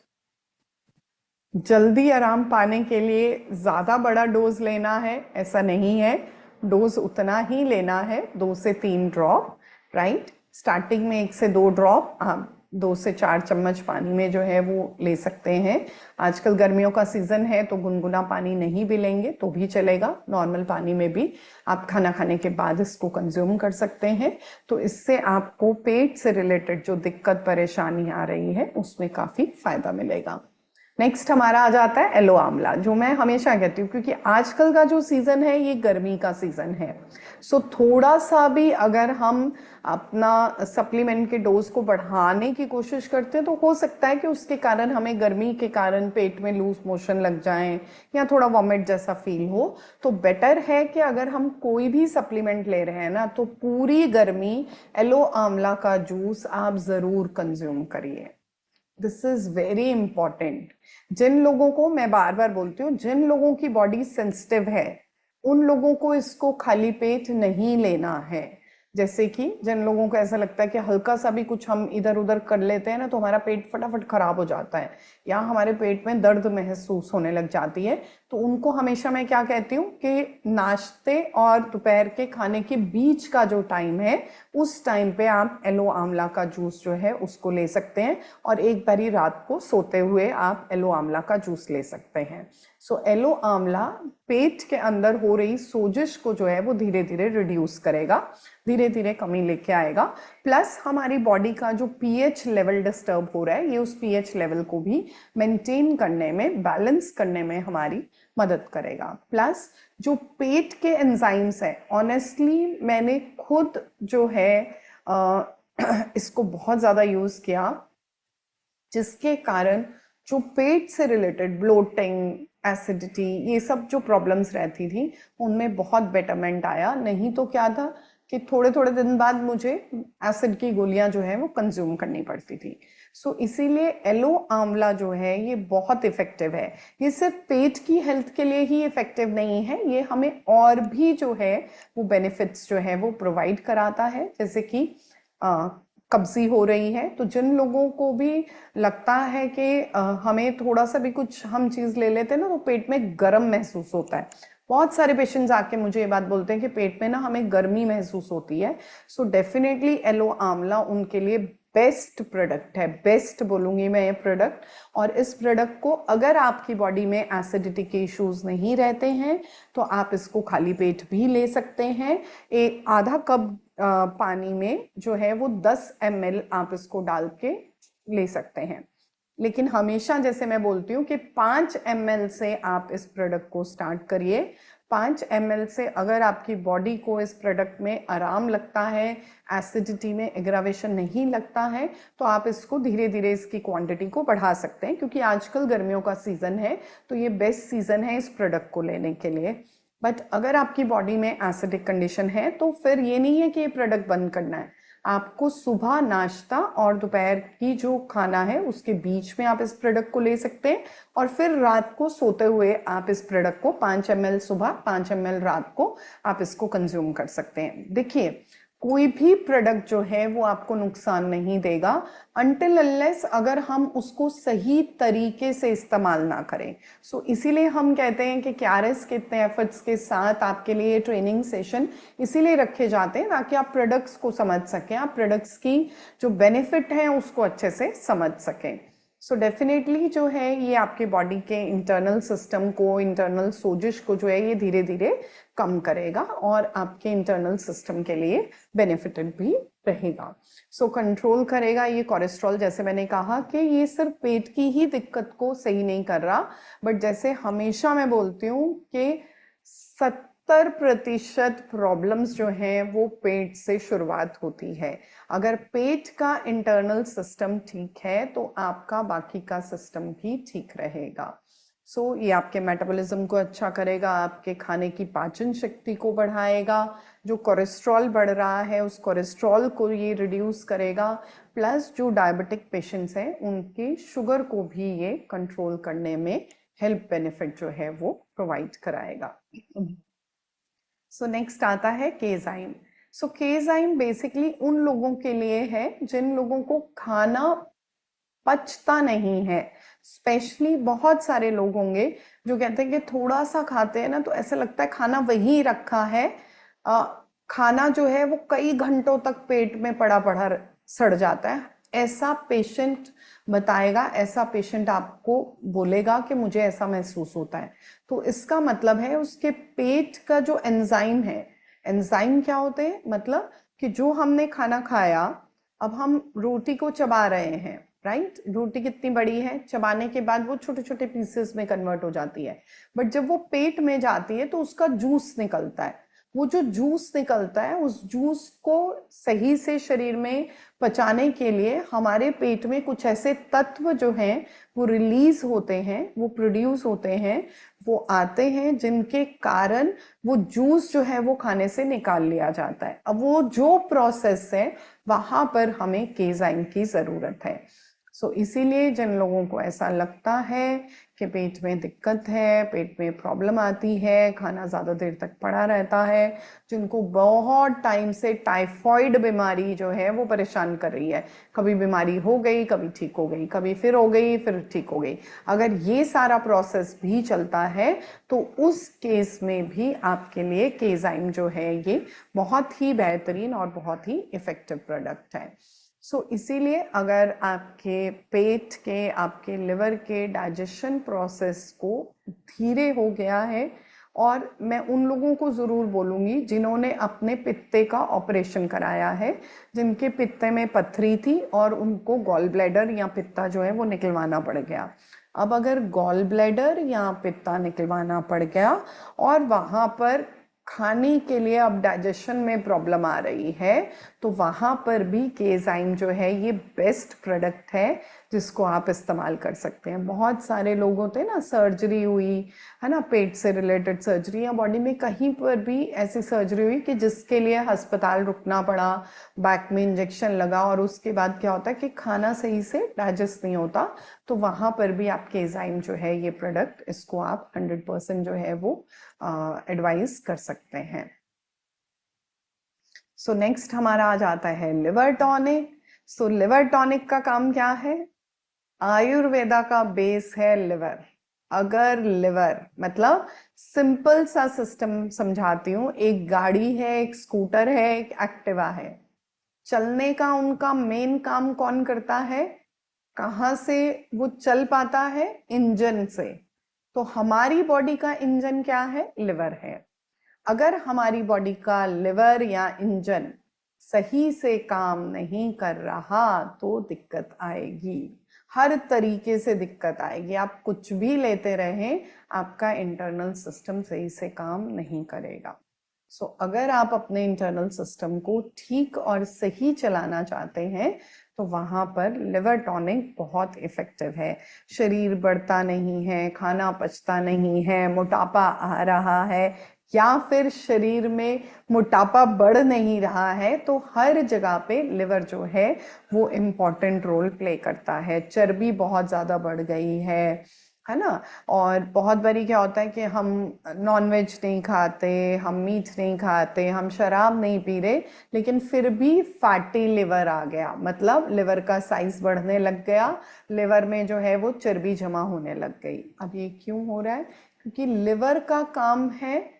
जल्दी आराम पाने के लिए ज़्यादा बड़ा डोज लेना है ऐसा नहीं है। डोज उतना ही लेना है, 2 से 3 ड्रॉप, राइट। स्टार्टिंग में 1 से 2 ड्रॉप आप 2 से 4 चम्मच पानी में जो है वो ले सकते हैं। आजकल गर्मियों का सीजन है, तो गुनगुना पानी नहीं भी लेंगे तो भी चलेगा, नॉर्मल पानी में भी आप खाना खाने के बाद इसको कंज्यूम कर सकते हैं। तो इससे आपको पेट से रिलेटेड जो दिक्कत परेशानी आ रही है उसमें काफ़ी फायदा मिलेगा। नेक्स्ट हमारा आ जाता है एलो आंवला, जो मैं हमेशा कहती हूँ, क्योंकि आजकल का जो सीजन है ये गर्मी का सीजन है। सो थोड़ा सा भी अगर हम अपना सप्लीमेंट के डोज को बढ़ाने की कोशिश करते हैं, तो हो सकता है कि उसके कारण हमें गर्मी के कारण पेट में लूज मोशन लग जाए या थोड़ा वॉमिट जैसा फील हो। तो बेटर है कि अगर हम कोई भी सप्लीमेंट ले रहे हैं ना, तो पूरी गर्मी एलो आंवला का जूस आप ज़रूर कंज्यूम करिए। This is very important. जिन लोगों को, मैं बार बार बोलती हूँ, जिन लोगों की बॉडी सेंसिटिव है, उन लोगों को इसको खाली पेट नहीं लेना है। जैसे कि जिन लोगों को ऐसा लगता है कि हल्का सा भी कुछ हम इधर उधर कर लेते हैं ना, तो हमारा पेट फटाफट खराब हो जाता है, या हमारे पेट में दर्द महसूस होने लग जाती है, तो उनको हमेशा मैं क्या कहती हूँ कि नाश्ते और दोपहर के खाने के बीच का जो टाइम है, उस टाइम पे आप एलो आंवला का जूस जो है उसको ले सकते हैं, और एक बारी रात को सोते हुए आप एलो आंवला का जूस ले सकते हैं। सो एलो आंवला पेट के अंदर हो रही सोजिश को जो है वो धीरे धीरे रिड्यूस करेगा, धीरे धीरे कमी लेके आएगा। प्लस हमारी बॉडी का जो पीएच लेवल डिस्टर्ब हो रहा है, ये उस पीएच लेवल को भी मेंटेन करने में, बैलेंस करने में हमारी मदद करेगा। प्लस जो पेट के एंजाइम्स हैं, ऑनेस्टली मैंने खुद जो है इसको बहुत ज़्यादा यूज़ किया, जिसके कारण जो पेट से रिलेटेड ब्लोटिंग, एसिडिटी, ये सब जो प्रॉब्लम्स रहती थी, उनमें बहुत बेटरमेंट आया। नहीं तो क्या था कि थोड़े थोड़े दिन बाद मुझे एसिड की गोलियां जो है वो कंज्यूम करनी पड़ती थी। सो इसीलिए एलो आंवला जो है ये बहुत इफेक्टिव है। ये सिर्फ पेट की हेल्थ के लिए ही इफेक्टिव नहीं है, ये हमें और भी जो है वो बेनिफिट्स जो है वो प्रोवाइड कराता है। जैसे कि कब्जी हो रही है, तो जिन लोगों को भी लगता है कि हमें थोड़ा सा भी कुछ हम चीज़ ले लेते हैं ना, तो पेट में गर्म महसूस होता है। बहुत सारे पेशेंट्स आके मुझे ये बात बोलते हैं कि पेट में ना हमें गर्मी महसूस होती है। सो डेफिनेटली एलो आंवला उनके लिए बेस्ट प्रोडक्ट है, बेस्ट बोलूँगी मैं ये प्रोडक्ट। और इस प्रोडक्ट को अगर आपकी बॉडी में एसिडिटी के इश्यूज नहीं रहते हैं, तो आप इसको खाली पेट भी ले सकते हैं। एक आधा कप पानी में जो है वो 10 ml आप इसको डाल के ले सकते हैं। लेकिन हमेशा जैसे मैं बोलती हूँ कि 5 ml से आप इस प्रोडक्ट को स्टार्ट करिए। 5 ml से अगर आपकी बॉडी को इस प्रोडक्ट में आराम लगता है, एसिडिटी में एग्रावेशन नहीं लगता है, तो आप इसको धीरे धीरे इसकी क्वांटिटी को बढ़ा सकते हैं, क्योंकि आजकल गर्मियों का सीजन है, तो ये बेस्ट सीजन है इस प्रोडक्ट को लेने के लिए। बट अगर आपकी बॉडी में एसिडिक कंडीशन है, तो फिर ये नहीं है कि ये प्रोडक्ट बंद करना है, आपको सुबह नाश्ता और दोपहर की जो खाना है उसके बीच में आप इस प्रोडक्ट को ले सकते हैं, और फिर रात को सोते हुए आप इस प्रोडक्ट को 5 ml सुबह 5 ml रात को आप इसको कंज्यूम कर सकते हैं। देखिए, कोई भी प्रोडक्ट जो है वो आपको नुकसान नहीं देगा अनटिल अनलेस अगर हम उसको सही तरीके से इस्तेमाल ना करें। इसीलिए हम कहते हैं कि क्यारिस के इतने एफर्ट्स के साथ आपके लिए ट्रेनिंग सेशन इसीलिए रखे जाते हैं ताकि आप प्रोडक्ट्स को समझ सकें, आप प्रोडक्ट्स की जो बेनिफिट है उसको अच्छे से समझ सकें। डेफिनेटली जो है ये आपके बॉडी के इंटरनल सिस्टम को, इंटरनल सोजिश को जो है ये धीरे धीरे कम करेगा और आपके इंटरनल सिस्टम के लिए बेनिफिटेड भी रहेगा। कंट्रोल करेगा ये कोलेस्ट्रॉल। जैसे मैंने कहा कि ये सिर्फ पेट की ही दिक्कत को सही नहीं कर रहा, बट जैसे हमेशा मैं बोलती हूँ कि 70% प्रॉब्लम्स जो हैं वो पेट से शुरुआत होती है। अगर पेट का इंटरनल सिस्टम ठीक है तो आपका बाकी का सिस्टम भी ठीक रहेगा। ये आपके मेटाबॉलिज्म को अच्छा करेगा, आपके खाने की पाचन शक्ति को बढ़ाएगा, जो कोलेस्ट्रॉल बढ़ रहा है उस कोलेस्ट्रॉल को ये रिड्यूस करेगा, प्लस जो डायबिटिक पेशेंट्स हैं उनके शुगर को भी ये कंट्रोल करने में हेल्प बेनिफिट जो है वो प्रोवाइड कराएगा। नेक्स्ट आता है केजाइम। केजाइम बेसिकली उन लोगों के लिए है जिन लोगों को खाना पचता नहीं है। स्पेशली बहुत सारे लोग होंगे जो कहते हैं कि थोड़ा सा खाते हैं ना तो ऐसा लगता है खाना वहीं रखा है, खाना जो है वो कई घंटों तक पेट में पड़ा पड़ा सड़ जाता है। ऐसा पेशेंट बताएगा, ऐसा पेशेंट आपको बोलेगा कि मुझे ऐसा महसूस होता है। तो इसका मतलब है उसके पेट का जो एंजाइम है, एंजाइम क्या होते हैं, मतलब कि जो हमने खाना खाया, अब हम रोटी को चबा रहे हैं, राइट? रोटी कितनी बड़ी है, चबाने के बाद वो छोटे छोटे पीसेस में कन्वर्ट हो जाती है, बट जब वो पेट में जाती है तो उसका जूस निकलता है। वो जो जूस निकलता है उस जूस को सही से शरीर में पचाने के लिए हमारे पेट में कुछ ऐसे तत्व जो हैं वो रिलीज होते हैं, वो प्रोड्यूस होते हैं, वो आते हैं जिनके कारण वो जूस जो है वो खाने से निकाल लिया जाता है। अब वो जो प्रोसेस है वहां पर हमें केजाइम की जरूरत है। इसीलिए जिन लोगों को ऐसा लगता है कि पेट में दिक्कत है, पेट में प्रॉब्लम आती है, खाना ज़्यादा देर तक पड़ा रहता है, जिनको बहुत टाइम से टाइफॉइड बीमारी जो है वो परेशान कर रही है, कभी बीमारी हो गई, कभी ठीक हो गई, कभी फिर हो गई, फिर ठीक हो गई, अगर ये सारा प्रोसेस भी चलता है तो उस केस में भी आपके लिए केजाइम जो है ये बहुत ही बेहतरीन और बहुत ही इफेक्टिव प्रोडक्ट है। इसीलिए अगर आपके पेट के, आपके लिवर के डाइजेशन प्रोसेस को धीरे हो गया है, और मैं उन लोगों को ज़रूर बोलूँगी जिन्होंने अपने पित्ते का ऑपरेशन कराया है, जिनके पित्ते में पथरी थी और उनको गॉल ब्लैडर या पित्ता जो है वो निकलवाना पड़ गया। अब अगर गॉल ब्लैडर या पित्ता निकलवाना पड़ गया और वहाँ पर खाने के लिए अब डाइजेशन में प्रॉब्लम आ रही है, तो वहां पर भी केजाइम जो है ये बेस्ट प्रोडक्ट है जिसको आप इस्तेमाल कर सकते हैं। बहुत सारे लोग होते हैं ना, सर्जरी हुई है ना, पेट से रिलेटेड सर्जरी, या बॉडी में कहीं पर भी ऐसी सर्जरी हुई कि जिसके लिए अस्पताल रुकना पड़ा, बैक में इंजेक्शन लगा, और उसके बाद क्या होता है कि खाना सही से डाइजेस्ट नहीं होता, तो वहां पर भी आप केजाइम जो है ये प्रोडक्ट, इसको आप 100% जो है वो एडवाइस कर सकते हैं। नेक्स्ट हमारा आ जाता है लिवर टॉनिक। लिवर टॉनिक का काम क्या है? आयुर्वेदा का बेस है लिवर। अगर लिवर, मतलब सिंपल सा सिस्टम समझाती हूँ, एक गाड़ी है, एक स्कूटर है, एक एक्टिवा है, चलने का उनका मेन काम कौन करता है? कहाँ से वो चल पाता है? इंजन से। तो हमारी बॉडी का इंजन क्या है? लिवर है। अगर हमारी बॉडी का लिवर या इंजन सही से काम नहीं कर रहा तो दिक्कत आएगी, हर तरीके से दिक्कत आएगी। आप कुछ भी लेते रहें, आपका इंटरनल सिस्टम सही से काम नहीं करेगा। अगर आप अपने इंटरनल सिस्टम को ठीक और सही चलाना चाहते हैं तो वहां पर लिवर टॉनिक बहुत इफेक्टिव है। शरीर बढ़ता नहीं है, खाना पचता नहीं है, मोटापा आ रहा है, या फिर शरीर में मोटापा बढ़ नहीं रहा है, तो हर जगह पे लिवर जो है वो इम्पोर्टेंट रोल प्ले करता है। चर्बी बहुत ज़्यादा बढ़ गई है ना। और बहुत बारी क्या होता है कि हम नॉनवेज नहीं खाते, हम मीट नहीं खाते, हम शराब नहीं पी रहे, लेकिन फिर भी फैटी लिवर आ गया, मतलब लिवर का साइज बढ़ने लग गया, लिवर में जो है वो चर्बी जमा होने लग गई। अब ये क्यों हो रहा है? क्योंकि लिवर का काम है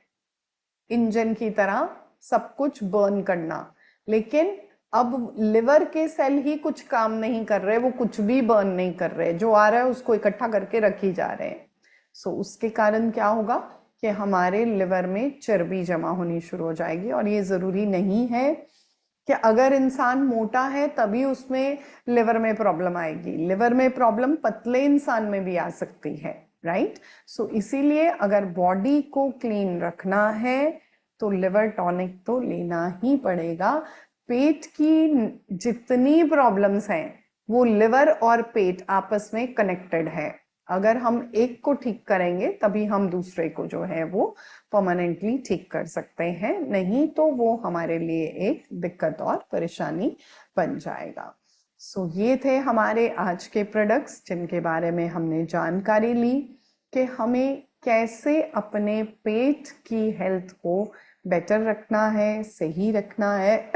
इंजन की तरह सब कुछ बर्न करना, लेकिन अब लिवर के सेल ही कुछ काम नहीं कर रहे, वो कुछ भी बर्न नहीं कर रहे, जो आ रहा है उसको इकट्ठा करके रखी जा रहे हैं। सो उसके कारण क्या होगा कि हमारे लिवर में चर्बी जमा होनी शुरू हो जाएगी। और ये जरूरी नहीं है कि अगर इंसान मोटा है तभी उसमें लिवर में प्रॉब्लम आएगी, लिवर में प्रॉब्लम पतले इंसान में भी आ सकती है, राइट। सो इसीलिए अगर बॉडी को क्लीन रखना है तो लिवर टॉनिक तो लेना ही पड़ेगा। पेट की जितनी प्रॉब्लम्स हैं वो लिवर और पेट आपस में कनेक्टेड है। अगर हम एक को ठीक करेंगे तभी हम दूसरे को जो है वो परमानेंटली ठीक कर सकते हैं, नहीं तो वो हमारे लिए एक दिक्कत और परेशानी बन जाएगा। सो ये थे हमारे आज के प्रोडक्ट्स जिनके बारे में हमने जानकारी ली कि हमें कैसे अपने पेट की हेल्थ को बेटर रखना है, सही रखना है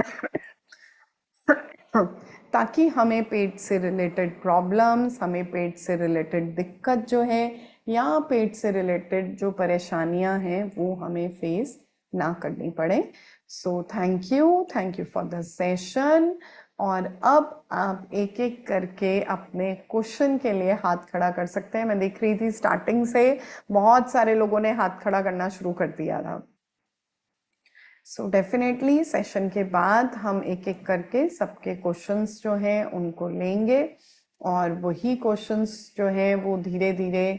ताकि हमें पेट से रिलेटेड प्रॉब्लम्स, हमें पेट से रिलेटेड दिक्कत जो है या पेट से रिलेटेड जो परेशानियां हैं वो हमें फेस ना करनी पड़े। So thank you for the session. और अब आप एक एक करके अपने क्वेश्चन के लिए हाथ खड़ा कर सकते हैं। मैं देख रही थी स्टार्टिंग से बहुत सारे लोगों ने हाथ खड़ा करना शुरू कर दिया था। सो डेफिनेटली सेशन के बाद हम एक एक करके सबके क्वेश्चंस जो हैं उनको लेंगे, और वही क्वेश्चंस जो हैं वो धीरे धीरे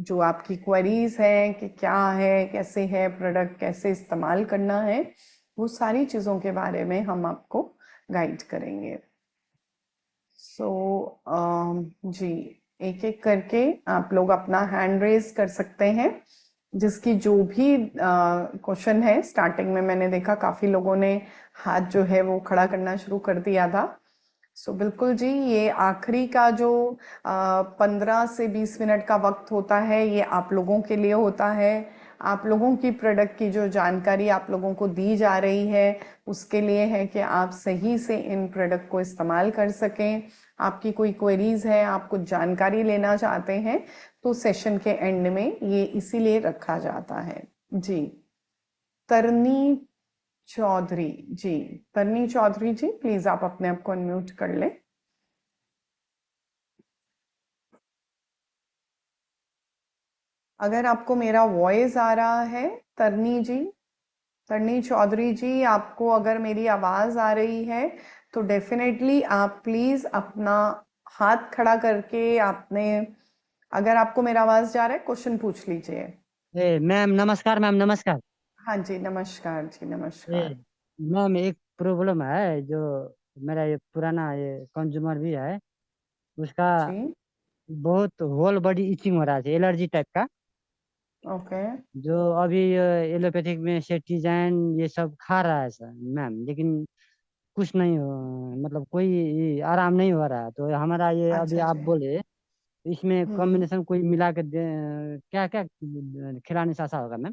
जो आपकी क्वेरीज हैं कि क्या है, कैसे है प्रोडक्ट, कैसे इस्तेमाल करना है, वो सारी चीज़ों के बारे में हम आपको गाइड करेंगे। सो जी, एक एक करके आप लोग अपना हैंड रेज कर सकते हैं। जिसकी जो भी क्वेश्चन है, स्टार्टिंग में मैंने देखा काफी लोगों ने हाथ जो है वो खड़ा करना शुरू कर दिया था। सो बिल्कुल जी, ये आखिरी का जो 15 से 20 मिनट का वक्त होता है ये आप लोगों के लिए होता है। आप लोगों की प्रोडक्ट की जो जानकारी आप लोगों को दी जा रही है उसके लिए है कि आप सही से इन प्रोडक्ट को इस्तेमाल कर सकें। आपकी कोई क्वेरीज है, आप कुछ जानकारी लेना चाहते हैं, तो सेशन के एंड में ये इसीलिए रखा जाता है। जी, तरनी चौधरी जी, तरनी चौधरी जी, प्लीज आप अपने आप को अनम्यूट कर लें। अगर आपको मेरा वॉइस आ रहा है तरनी जी, तरनी चौधरी जी, आपको अगर मेरी आवाज आ रही है तो डेफिनेटली आप प्लीज अपना हाथ खड़ा करके आपने, अगर आपको मेरा आवाज जा रहा है, क्वेश्चन पूछ लीजिए। मैम नमस्कार, मैम नमस्कार। हाँ जी, नमस्कार जी, ए नमस्कार। मैम, एक प्रॉब्लम है जो मेरा ये पुराना ये कंज्यूमर भी है, उसका जी, बहुत होल बॉडी इचिंग हो रहा है, एलर्जी टाइप का। ओके। जो अभी एलोपैथिक में सेटिजाइन ये सब खा रहा है सर मैम, लेकिन कुछ नहीं हो, मतलब कोई आराम नहीं हो रहा है। तो हमारा ये अभी अच्छा आप जी। बोले इसमें हम्म। कॉम्बिनेशन कोई मिला के क्या क्या खिलाने से ऐसा होगा मैम?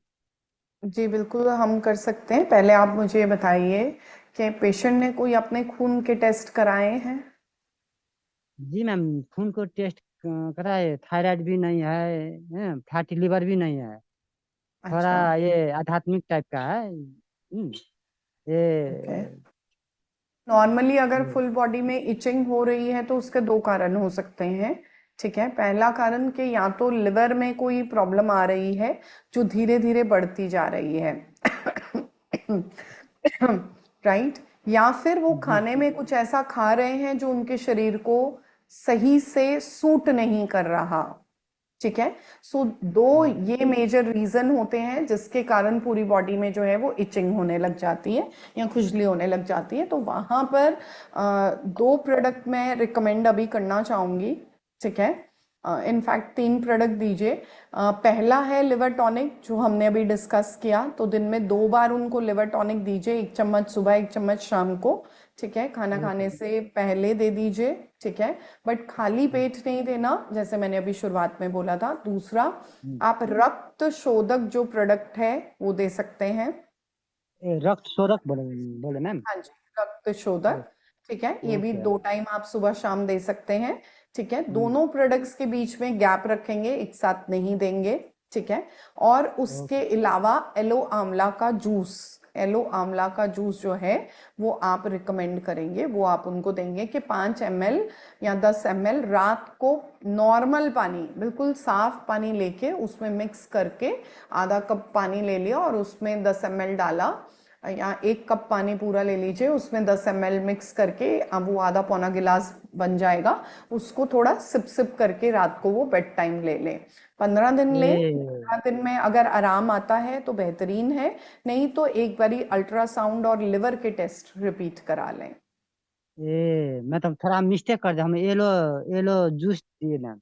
जी बिल्कुल, हम कर सकते हैं। पहले आप मुझे ये बताइए कि पेशेंट ने कोई अपने खून के टेस्ट कराए हैं? जी मैम, खून को टेस्ट कराए, थायराइड भी नहीं है, फैटी लिवर भी नहीं है। अच्छा। थोड़ा ये आध्यात्मिक टाइप का है। ओके। ये नॉर्मली अगर ये- फुल बॉडी में इचिंग हो रही है तो उसके दो कारण हो सकते हैं। ठीक है, पहला कारण कि या तो लिवर में कोई प्रॉब्लम आ रही है जो धीरे धीरे बढ़ती जा रही है राइट, या फिर वो जी खाने में कुछ ऐसा खा रहे हैं जो उनके शरीर को सही से सूट नहीं कर रहा। ठीक है। सो दो हाँ। ये मेजर रीजन होते हैं जिसके कारण पूरी बॉडी में जो है वो इचिंग होने लग जाती है या खुजली होने लग जाती है। तो वहां पर दो प्रोडक्ट मैं रिकमेंड अभी करना चाहूंगी। ठीक है। इनफैक्ट 3 प्रोडक्ट दीजिए। पहला है लिवर टॉनिक जो हमने अभी डिस्कस किया, तो दिन में 2 बार उनको लिवर टॉनिक दीजिए, 1 चम्मच सुबह 1 चम्मच शाम को। ठीक है, खाना खाने से पहले दे दीजिए। ठीक है, बट खाली पेट नहीं देना, जैसे मैंने अभी शुरुआत में बोला था। दूसरा, आप रक्त शोधक जो प्रोडक्ट है वो दे सकते हैं। रक्त शोधक बोले बोले मैम। हाँ जी, रक्त शोधक। ठीक है, ये भी ओके। 2 टाइम आप सुबह शाम दे सकते हैं। ठीक है, दोनों प्रोडक्ट्स के बीच में गैप रखेंगे, एक साथ नहीं देंगे। ठीक है, और उसके ओके। अलावा एलो आंवला का जूस, एलो आंवला का जूस जो है वो आप रिकमेंड करेंगे, वो आप उनको देंगे कि 5 ml या 10 ml रात को नॉर्मल पानी, बिल्कुल साफ पानी लेके उसमें मिक्स करके, आधा कप पानी ले लिया और उसमें 10 ml डाला, या 1 कप पानी पूरा ले लीजिए, उसमें 10 ml मिक्स करके, अब वो आधा पौना गिलास बन जाएगा, उसको थोड़ा सिप सिप करके रात को वो बेड टाइम ले लें। 15 दिन लें। ये 15 दिन में अगर आराम आता है तो बेहतरीन है, नहीं तो एक बारी अल्ट्रासाउंड और लिवर के टेस्ट रिपीट करा लें। ये मतलब थोड़ा मिस्टेक कर दिया, हम येलो येलो जूस दिए मैम।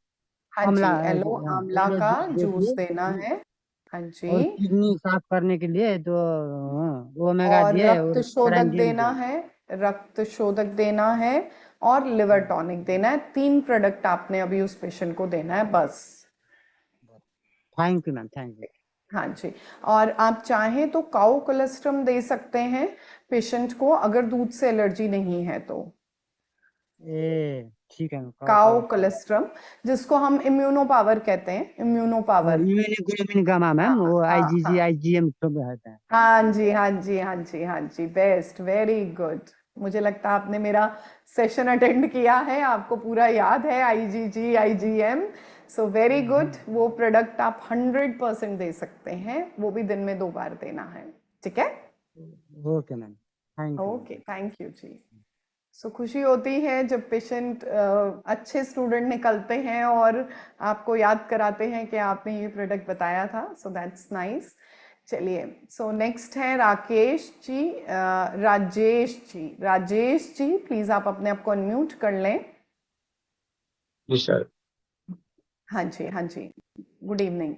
हाँ जी, आमला, एलो हाँ, आंवला येलो का जूस दे जूस दिए। देना है। हाँ जी। और किडनी साफ करने के लिए तो ओमेगा और दिए रक्त और शोधक कैरेंडीन देना दिए। है, रक्त शोधक देना है, और लिवर टॉनिक देना है। 3 प्रोडक्ट आपने अभी उस पेशेंट को देना है बस। Thank you ma'am, thank you. हाँ जी। और आप चाहें तो काउ कोलेस्ट्रम दे सकते हैं पेशेंट को, अगर दूध से एलर्जी नहीं है तो। ए ठीक है, काउ काउ कोलेस्ट्रॉल। कोलेस्ट्रम, जिसको हम इम्यूनो पावर कहते हैं, इम्यूनो और पावर। इम्यूनोग्लोबिन गामा हाँ मैम, वो हाँ आईजीजी हाँ। आईजीएम सब रहता है। हाँ जी हाँ जी हाँ जी हाँ जी, बेस्ट, वेरी गुड। मुझे लगता है आपने मेरा सेशन अटेंड किया है, आपको पूरा याद है IgG IgM. So very good, वो प्रोडक्ट आप 100% दे सकते हैं, वो भी दिन में 2 बार देना है। ठीक है। Okay ma'am, thank you ma'am. Okay, thank you जी। सो खुशी होती है जब पेशेंट अच्छे स्टूडेंट निकलते हैं और आपको याद कराते हैं कि आपने ये प्रोडक्ट बताया था। So that's nice. चलिए, सो नेक्स्ट है राकेश जी, राजेश जी। राजेश जी, प्लीज आप अपने आप को अनम्यूट कर लें। जी सर। हाँ जी हाँ जी, गुड इवनिंग।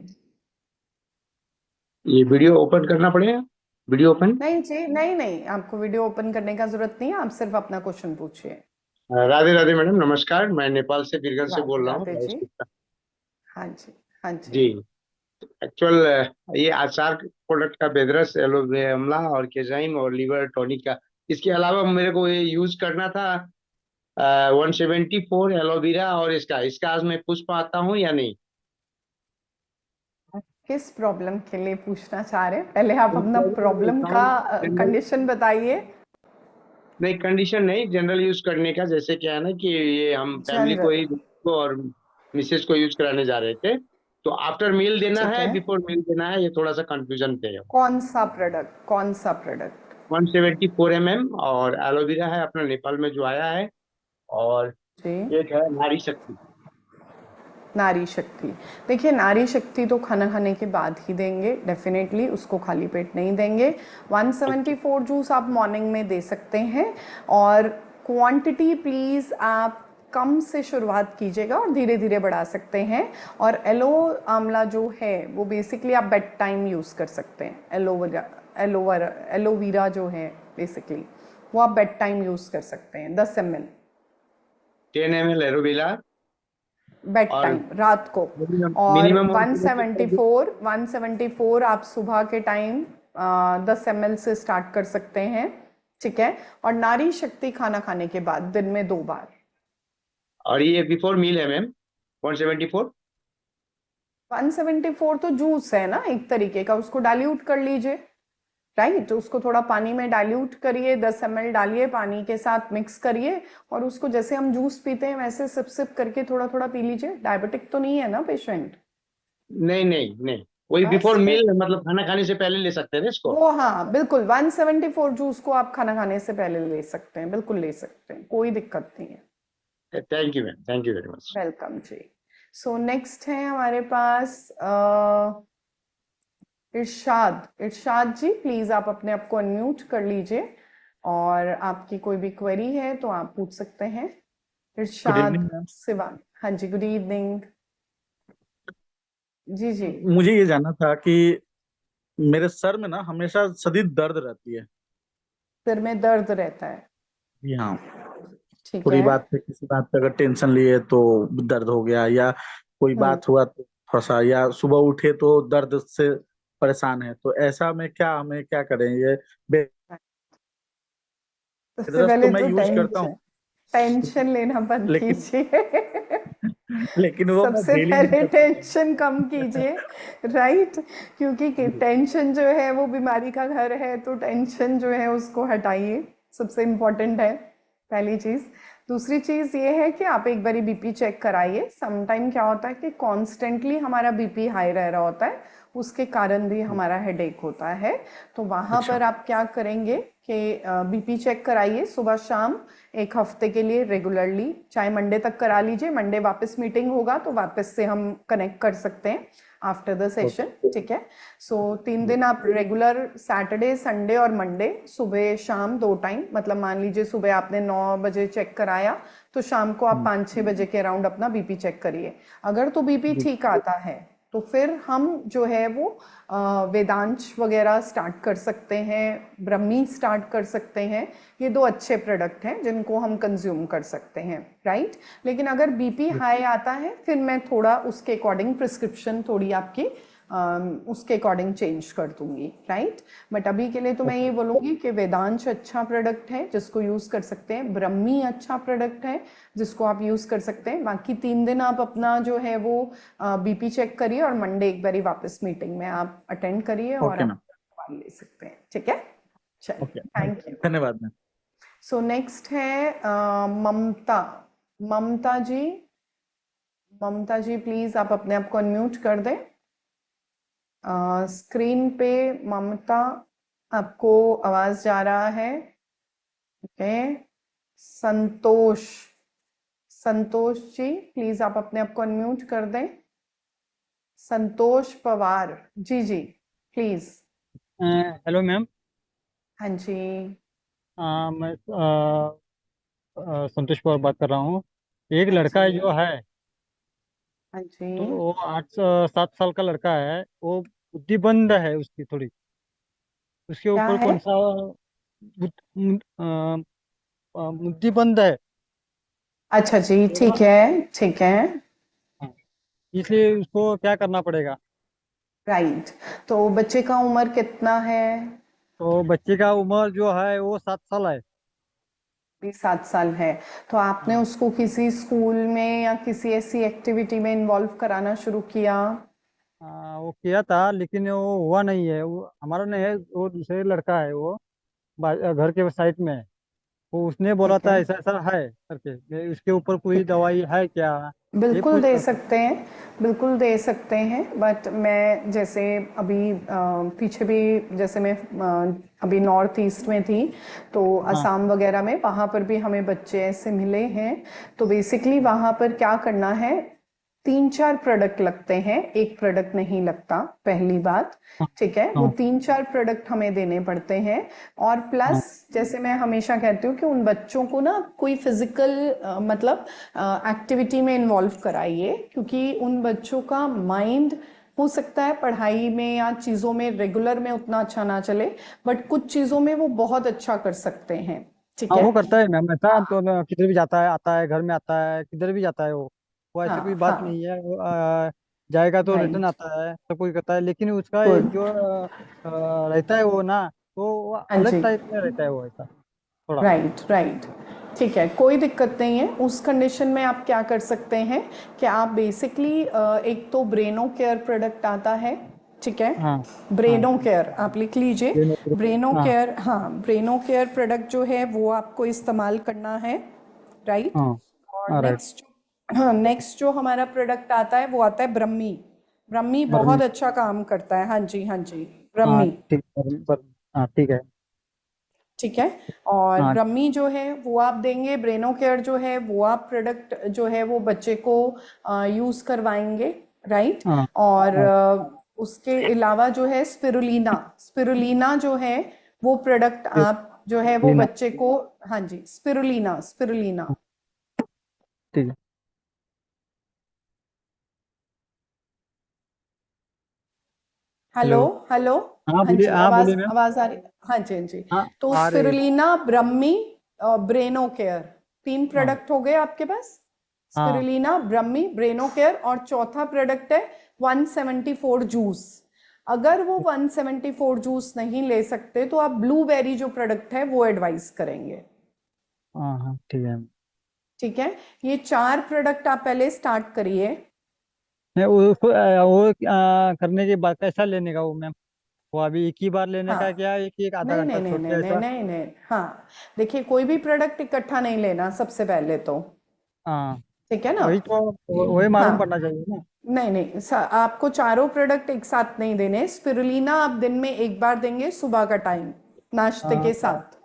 ये वीडियो ओपन करना पड़ेगा, वीडियो ओपन। नहीं जी, नहीं नहीं, आपको वीडियो ओपन करने का जरूरत नहीं है, आप सिर्फ अपना क्वेश्चन पूछिए। राधे राधे मैडम, नमस्कार। मैं नेपाल से बीरगंज से राधे बोल रहा हूँ, राधे राजेश जी। गुप्ता। हाँ जी हाँ जी। जी। एक्चुअल ये आचार प्रोडक्ट का बेदरस एलोवेरा अमला और केजाइम और लीवर टॉनिक का, इसके अलावा मेरे को ये यूज करना था 174 एलोवेरा और इसका आज मैं पुष्प आता हूँ या नहीं? किस प्रॉब्लम के लिए पूछना चाह रहे हैं, पहले आप अपना प्रॉब्लम का जनरल, कंडीशन बताइए। नहीं कंडीशन नहीं, जनरल यूज करने का। जैसे क्या है ना कि ये हम फैमिली को जनरल। ही को और मिसेज को यूज कराने जा रहे थे, तो आफ्टर मील देना ठीक है है, बिफोर मील देना है, ये थोड़ा सा कंफ्यूजन पे। कौन सा प्रोडक्ट, कौन सा प्रोडक्ट? 174 और एलोवेरा है अपना नेपाल में जो आया है, और जी। एक है नारी शक्ति। नारी शक्ति। देखिए, नारी शक्ति तो खाना खाने के बाद ही देंगे, डेफिनेटली उसको खाली पेट नहीं देंगे। 174 जूस आप मॉर्निंग में दे सकते हैं, और क्वांटिटी प्लीज़ आप कम से शुरुआत कीजिएगा और धीरे धीरे बढ़ा सकते हैं। और एलो आंवला जो है वो बेसिकली आप बेड टाइम यूज़ कर सकते हैं। एलोवेरा, एलोवेरा जो है बेसिकली वो आप बेड टाइम यूज़ कर सकते हैं, 10 ml 10 ml एलोवेरा बेड और टाइम रात को। मिनिमम और मिनिमम 174 आप सुबह के टाइम 10 ml से स्टार्ट कर सकते हैं। ठीक है, और नारी शक्ति खाना खाने के बाद दिन में 2 बार। और ये बिफोर मील है मैम 174। 174 तो जूस है ना एक तरीके का, उसको डाइल्यूट कर लीजिए। राइट, उसको थोड़ा पानी में डाइल्यूट करिए, 10 ml डालिए, पानी के साथ मिक्स करिए, और उसको जैसे हम जूस पीते हैं वैसे सिप सिप करके थोड़ा थोड़ा पी लीजिए। डायबिटिक तो नहीं है ना पेशेंट? नहीं नहीं नहीं, वही बिफोर बस फिर, मील, मतलब खाना खाने से पहले ले सकते हैं ना इसको? वो हाँ बिल्कुल, 174 जूस को आप खाना खाने से पहले ले सकते हैं, बिल्कुल ले सकते हैं, कोई दिक्कत नहीं है। Thank you ma'am, thank you very much. Welcome जी। सो नेक्स्ट है हमारे पास इरशाद। इरशाद जी, प्लीज आप अपने आप को अनम्यूट कर लीजिए, और आपकी कोई भी क्वेरी है तो आप पूछ सकते हैं। गुड इवनिंग इरशाद मैम। सिवान। हाँ जी, गुड इवनिंग। जी जी। मुझे ये जानना था कि मेरे सर में ना हमेशा शदीद दर्द रहती है। सिर में दर्द रहता है। जी हाँ। ठीक थोड़ी है। बात पे, किसी बात पे अगर टेंशन लिए तो दर्द हो गया, या कोई हम्म। बात हुआ तो फंसा, या सुबह उठे तो दर्द से परेशान है, तो ऐसा में क्या, हमें क्या करें? ये सबसे बेडरेस्ट तो पहले मैं तो यूज करता टेंशन हूँ, टेंशन लेना बंद लेकिन कीजिए। लेकिन वो मैं सबसे डेली नहीं पहले कर पाता हूँ। टेंशन कम कीजिए। राइट। क्योंकि जी। टेंशन जो है वो बीमारी का घर है, तो टेंशन जो है उसको हटाइए, सबसे इम्पोर्टेंट है पहली चीज़। दूसरी चीज़ ये है कि आप एक बारी बीपी चेक कराइए। समटाइम क्या होता है कि कॉन्स्टेंटली हमारा बीपी हाई रह रहा होता है, उसके कारण भी हमारा हेडेक होता है। तो वहाँ अच्छा। पर आप क्या करेंगे कि बीपी चेक कराइए सुबह शाम, एक हफ्ते के लिए रेगुलरली, चाहे मंडे तक करा लीजिए। मंडे वापस मीटिंग होगा तो वापस से हम कनेक्ट कर सकते हैं आफ्टर द सेशन। ओके। ठीक है। सो 3 दिन आप रेगुलर, सैटरडे संडे और मंडे, सुबह शाम 2 टाइम, मतलब मान लीजिए सुबह आपने 9 बजे चेक कराया तो शाम को आप 5-6 बजे के अराउंड अपना बीपी चेक करिए। अगर तो बीपी जी। ठीक आता है तो फिर हम जो है वो वेदांश वगैरह स्टार्ट कर सकते हैं, ब्रह्मी स्टार्ट कर सकते हैं। ये 2 अच्छे प्रोडक्ट हैं जिनको हम कंज्यूम कर सकते हैं। राइट। लेकिन अगर बीपी हाई आता है फिर मैं थोड़ा उसके अकॉर्डिंग प्रिस्क्रिप्शन थोड़ी आपकी उसके अकॉर्डिंग चेंज कर दूंगी। राइट। बट अभी के लिए तो मैं ये बोलूँगी कि वेदांश अच्छा प्रोडक्ट है जिसको यूज़ कर सकते हैं, ब्रह्मी अच्छा प्रोडक्ट है जिसको आप यूज़ कर सकते हैं। बाकी 3 दिन आप अपना जो है वो बीपी चेक करिए और मंडे एक बारी वापस मीटिंग में आप अटेंड करिए और ओके आप मैम। सवाल ले सकते हैं। ठीक है। चलिए, ओके। Thank you. धन्यवाद मैम। सो नेक्स्ट है ममता। ममता जी, ममता जी प्लीज आप अपने आप को अनम्यूट कर दें। स्क्रीन पे ममता आपको आवाज जा रहा है। Okay. Santosh, Santosh ji please आप अपने आप को अनम्यूट कर दें। संतोष पवार जी जी, प्लीज। Hello ma'am. हाँ जी। मैं संतोष पवार बात कर रहा हूँ। एक हाँ लड़का है जी। जो है, हाँ जी। तो वो 8 7 साल का लड़का है, वो बुद्धिबंद है उसकी थोड़ी। उसके क्या ऊपर है? कौन सा बुद्धिबंद है। अच्छा जी, तो ठीक है। ठीक है। हाँ, इसलिए उसको क्या करना पड़ेगा? राइट। तो बच्चे का उम्र कितना है? तो बच्चे का उम्र जो है वो 7 साल है। भी 7 साल है। तो आपने हाँ। उसको किसी स्कूल में या किसी ऐसी एक्टिविटी में इन्वॉल्व कराना शुरू किया? वो किया था लेकिन वो हुआ नहीं है। वो हमारा नहीं है, वो दूसरे लड़का है, वो घर के साइड में है। वो उसने बोला ठीक था है। ऐसा ऐसा है करके। उसके ऊपर कोई ठीक है। दवाई है क्या? ये बिल्कुल पूछ दे रहा था। सकते हैं, बिल्कुल दे सकते हैं। बट मैं जैसे अभी पीछे भी जैसे मैं अभी नॉर्थ ईस्ट में थी, तो हाँ। असम वगैरह में वहाँ पर भी हमें बच्चे ऐसे मिले हैं। तो बेसिकली वहाँ पर क्या करना है, 3-4 प्रोडक्ट लगते हैं, एक प्रोडक्ट नहीं लगता, पहली बात। हाँ। ठीक है। वो हाँ। 3-4 प्रोडक्ट हमें देने पड़ते हैं। और हाँ। प्लस जैसे मैं हमेशा कहती हूँ कि उन बच्चों को ना कोई फिजिकल मतलब एक्टिविटी में इन्वॉल्व कराइए, क्योंकि उन बच्चों का माइंड हो सकता है पढ़ाई में या चीज़ों में रेगुलर में उतना अच्छा ना चले, बट कुछ चीज़ों में वो बहुत अच्छा कर सकते हैं। ठीक हाँ, है। वो करता है मैम ऐसा। तो किधर भी जाता है, आता है, घर में आता है, किधर भी जाता है वो ऐसी कोई हाँ बात हाँ। नहीं है। वो जाएगा तो रिटर्न राइट। आता है, सब कुछ करता है। लेकिन उसका एक गुड। जो रहता है वो ना, वो हाँ अलग जी। टाइप में रहता है वो ऐसा थोड़ा। Right right. ठीक है, कोई दिक्कत नहीं है। उस कंडीशन में आप क्या कर सकते हैं कि आप बेसिकली एक तो ब्रेनो केयर प्रोडक्ट आता है। ठीक है। हाँ। हाँ। ब्रेनो केयर आप लिख लीजिए। ये नौकरी पे। ब्रेनो हाँ। केयर, हाँ, ब्रेनो केयर प्रोडक्ट जो है वो आपको इस्तेमाल करना है। राइट। हाँ। और हाँ, राइट। नेक्स्ट, हाँ, नेक्स्ट जो हमारा प्रोडक्ट आता है वो आता है ब्रह्मी। ब्रह्मी गर्मी। बहुत अच्छा काम करता है। हाँ जी, हाँ जी। हाँ ब्रह्मी। ठीक हाँ ठीक है। ठीक है। और हाँ। ब्रह्मी जो है वो आप देंगे, ब्रेनो केयर जो है वो आप प्रोडक्ट जो है वो बच्चे को यूज करवाएंगे। राइट। हाँ। और हाँ। उसके अलावा जो है स्पिरुलिना, स्पिरुलिना जो है वो प्रोडक्ट ये आप जो है वो लेना। बच्चे को, हाँ जी, स्पिरुलिना, स्पिरुलिना। हाँ, ठीक है। Hello hello. हेलो। हाँ हाँ बोलिए, जी, हाँ आवाज बोलिए मैम। आवाज आ रही। हाँ जी, हाँ जी। हाँ तो आ रही है। स्पिरुलिना, ब्रह्मी और ब्रेनो केयर, 3 हाँ प्रोडक्ट हो गए आपके पास। हाँ स्पिरुलिना, ब्रह्मी, ब्रेनो केयर, और चौथा प्रोडक्ट है 174 जूस। अगर वो 174 जूस नहीं ले सकते तो आप ब्लूबेरी जो प्रोडक्ट है वो एडवाइस करेंगे। हाँ हाँ ठीक है। ठीक है, ये 4 प्रोडक्ट आप पहले स्टार्ट करिए। नहीं उसको वो करने के बाद कैसा लेने का वो मैम? वो अभी एक ही बार लेने का क्या, हाँ, एक एक आधा नहीं घंटा नहीं नहीं छोड़ नहीं के नहीं ऐसा? नहीं नहीं, हाँ, देखिए कोई भी प्रोडक्ट इकट्ठा नहीं लेना सबसे पहले तो। हाँ ठीक है ना। वही तो, वही मालूम पड़ना हाँ, चाहिए ना। नहीं नहीं, आपको चारों प्रोडक्ट एक साथ नहीं देने। स्पिरुलिना आप दिन में एक बार देंगे, सुबह का टाइम, नाश्ते हाँ के साथ।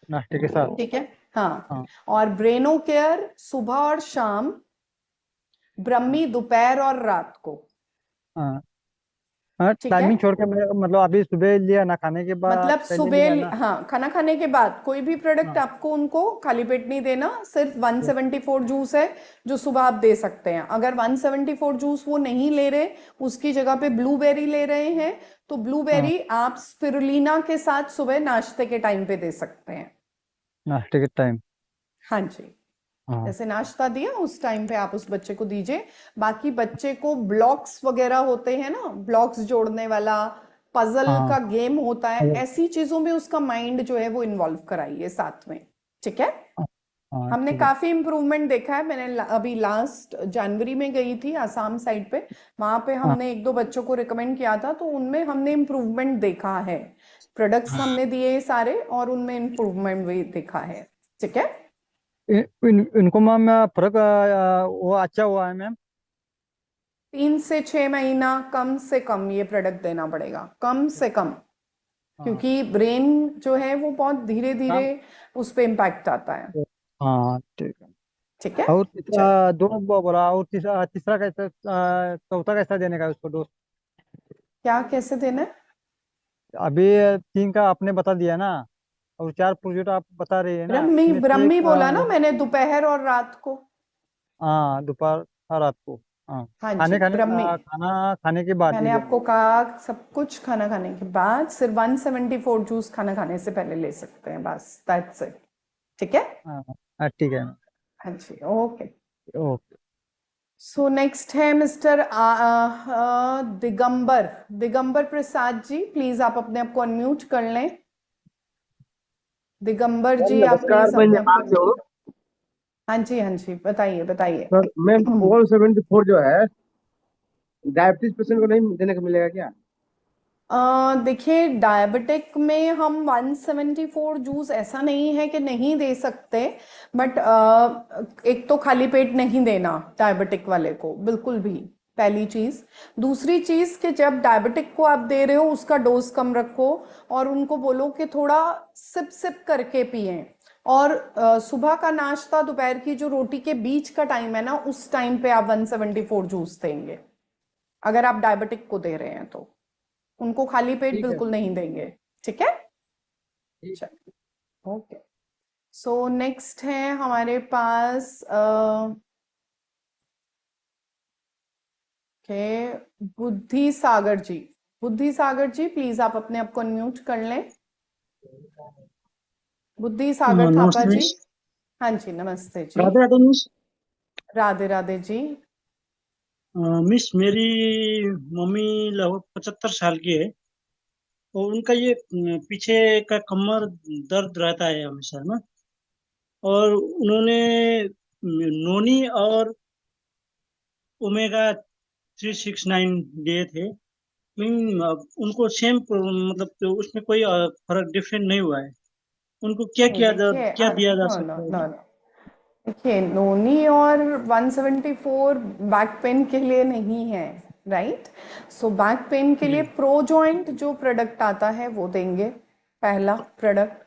नाश्ते के साथ। ठीक है, हाँ। हाँ और ब्रेनो केयर सुबह और शाम, ब्रह्मी दोपहर और रात को। हाँ हाँ ठीक है, टाइमिंग छोड़ के मैं मतलब अभी सुबह लिया ना, खाने के बाद मतलब पहले लिया सुबह, ना। हाँ, खाना खाने के बाद कोई भी प्रोडक्ट हाँ आपको उनको खाली पेट नहीं देना। सिर्फ ठीक। 174 जूस है जो सुबह आप दे सकते हैं। अगर 174 जूस वो नहीं ले रहे, उसकी जगह पे ब्लूबेरी ले रहे हैं, तो हाँ ब्लूबेरी आप स्पिरुलिना के साथ सुबह नाश्ते के टाइम पे दे सकते हैं। नाश्ते के टाइम। हाँ जी, हाँ जैसे नाश्ता दिया उस टाइम पे आप उस बच्चे को दीजिए। बाकी बच्चे को ब्लॉक्स वगैरह होते हैं ना, ब्लॉक्स जोड़ने वाला पजल हाँ का गेम होता है, हाँ ऐसी चीजों में उसका माइंड जो है वो इन्वॉल्व कराइए साथ में। ठीक है, हाँ हमने ठीक है। काफी इम्प्रूवमेंट देखा है। मैंने अभी लास्ट जनवरी में गई थी आसाम साइड पे, वहां पे हाँ हमने 1-2 बच्चों को रिकमेंड किया था, तो उनमें हमने इम्प्रूवमेंट देखा है। प्रोडक्ट्स हमने दिए सारे और उनमें इम्प्रूवमेंट भी देखा है। ठीक है, इनको मैम फर्क वो अच्छा हुआ है मैम? 3 से 6 महीना कम से कम ये प्रोडक्ट देना पड़ेगा, कम से कम। हाँ क्योंकि ब्रेन जो है वो बहुत धीरे धीरे काम। उस पे इम्पैक्ट आता है। हाँ ठीक है। ठीक है, और चल, दो बोला, और तीसरा तीसरा कैसा, चौथा कैसा देने का है उसको डोज? क्या कैसे देना है? अभी 3 का आपने बता दिया ना, और 4 प्रोजेक्ट आप बता रही है ना, ब्रह्मी इसमें से ब्रह्मी एक बोला ना मैंने, दोपहर और रात को। हाँ दोपहर और रात को। हाँ हाँ जी, ब्रह्मी। खाना खाने के बाद मैंने दीजिए। आपको कहा सब कुछ खाना खाने के बाद, सिर्फ 174 जूस खाना खाने से पहले ले सकते हैं, बस दैट्स इट। ठीक है, हाँ हाँ ठीक है। हाँ जी, ओके। ओके। सो नेक्स्ट है मिस्टर दिगंबर, दिगंबर प्रसाद जी, प्लीज आप अपने आप को अनम्यूट कर लें। दिगंबर मैम जी, आप नमस्कार, प्लीज मैं अपने आप नेपाल को। से हूँ। हाँ जी, हाँ जी, बताइए बताइए। सर मैम 174 जो है डायबिटीज पेशेंट को नहीं देने को मिलेगा क्या? देखिए डायबिटिक में हम 174 जूस ऐसा नहीं है कि नहीं दे सकते, बट एक तो खाली पेट नहीं देना डायबिटिक वाले को बिल्कुल भी, पहली चीज। दूसरी चीज कि जब डायबिटिक को आप दे रहे हो उसका डोज कम रखो, और उनको बोलो कि थोड़ा सिप सिप करके पिए। और सुबह का नाश्ता, दोपहर की जो रोटी के बीच का टाइम है ना, उस टाइम पे आप 174 जूस देंगे, अगर आप डायबिटिक को दे रहे हैं तो। उनको खाली पेट ठीक है। बिल्कुल नहीं देंगे। ठीक है, ठीक। चलिए, ओके। सो नेक्स्ट है हमारे पास के बुद्धि सागर जी। बुद्धि सागर जी, प्लीज आप अपने आप को अनम्यूट कर लें। बुद्धि सागर थापा नमस्ते जी। मिस। हाँ जी, नमस्ते जी। राधे राधे मिस। राधे राधे जी। मिस मेरी मम्मी लगभग 75 साल की है, और उनका ये पीछे का कमर दर्द रहता है हमेशा ना। और उन्होंने नोनी और ओमेगा 369 लिए थे, लेकिन उनको सेम मतलब तो उसमें कोई फर्क डिफरेंट नहीं हुआ है। उनको नहीं देखिए, क्या दिया जा नो नो सकता है? नो नो, देखिए नोनी और 174 बैक पेन के लिए नहीं है, राइट। सो बैक पेन के लिए जी प्रो जॉइंट जो प्रोडक्ट आता है वो देंगे, पहला प्रोडक्ट।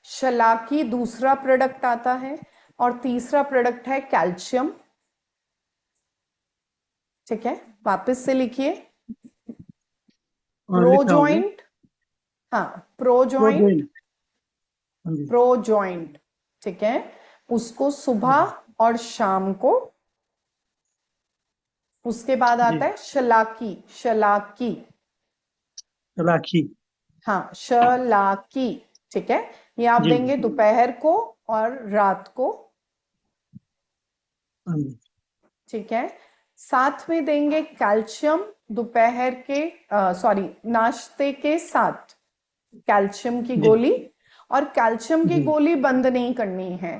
शलाकी दूसरा प्रोडक्ट आता है, और तीसरा प्रोडक्ट है कैल्शियम। ठीक है, वापस से लिखिए। प्रो लिखा हो गया। जॉइंट, हाँ, प्रो जॉइंट, प्रोजोइन। हाँ जी। Pro joint. ठीक है, उसको हाँ सुबह जी। और शाम को। उसके बाद जी आता है शलाकी, शलाकी। लाखी। हाँ, शलाकी, ठीक है। ये आप जी देंगे दोपहर को और रात को, हाँ जी ठीक है। साथ में देंगे कैल्शियम दोपहर के, सॉरी, नाश्ते के साथ कैल्शियम की जी गोली। और कैल्शियम की जी गोली बंद नहीं करनी है,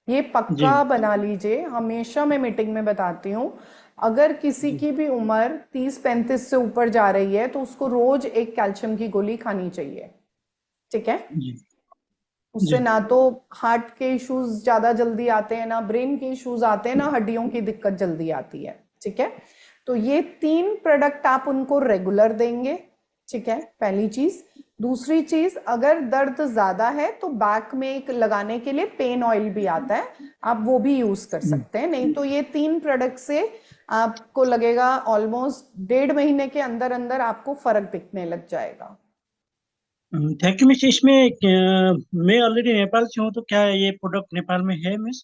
ये जी पक्का बना लीजिए। हमेशा मैं मीटिंग में बताती हूँ, अगर किसी जी की भी उम्र 30-35 से ऊपर जा रही है तो उसको रोज एक कैल्शियम की गोली खानी चाहिए, ठीक है। जी उससे जी ना तो हार्ट के इश्यूज ज्यादा जल्दी आते हैं, ना ब्रेन के इश्यूज आते हैं, ना हड्डियों की दिक्कत जल्दी आती है, ठीक है। तो ये 3 प्रोडक्ट आप उनको रेगुलर देंगे, ठीक है, पहली चीज। दूसरी चीज, अगर दर्द ज्यादा है तो बैक में एक लगाने के लिए पेन ऑयल भी आता है, आप वो भी यूज कर जी। सकते हैं। नहीं तो ये 3 प्रोडक्ट से आपको लगेगा ऑलमोस्ट 1.5 महीने के अंदर अंदर आपको फर्क दिखने लग जाएगा। Thank you miss. इसमें मैं ऑलरेडी नेपाल से हूँ, तो क्या ये प्रोडक्ट नेपाल में है मिस?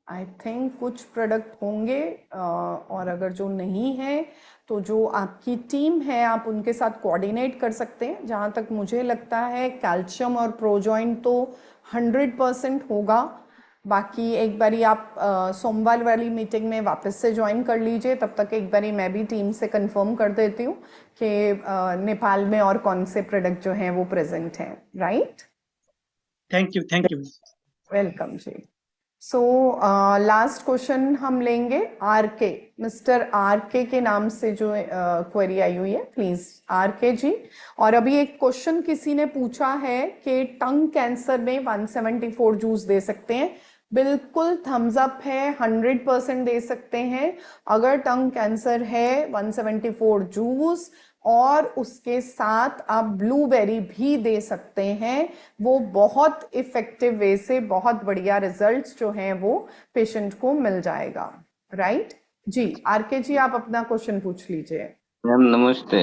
आई थिंक कुछ प्रोडक्ट होंगे, और अगर जो नहीं है तो जो आपकी टीम है आप उनके साथ कोऑर्डिनेट कर सकते हैं। जहाँ तक मुझे लगता है कैल्शियम और प्रोजॉइंट तो 100% होगा। बाकी एक बारी आप सोमवार वाली मीटिंग में वापस से ज्वाइन कर लीजिए, तब तक एक बारी मैं भी टीम से कंफर्म कर देती हूँ कि नेपाल में और कौन से प्रोडक्ट जो हैं वो प्रेजेंट हैं, right. Thank you miss. Welcome जी। सो लास्ट क्वेश्चन हम लेंगे आर के, मिस्टर आर के नाम से जो क्वेरी आई हुई है, प्लीज आर के जी। और अभी एक क्वेश्चन किसी ने पूछा है कि टंग कैंसर में 174 जूस दे सकते हैं। बिल्कुल थम्स अप है, 100% दे सकते हैं। अगर टंग कैंसर है 174 जूस, और उसके साथ आप ब्लूबेरी भी दे सकते हैं। वो बहुत इफेक्टिव वे से बहुत बढ़िया रिजल्ट्स जो हैं वो पेशेंट को मिल जाएगा, राइट जी। आर के जी, आप अपना क्वेश्चन पूछ लीजिए। मैम नमस्ते।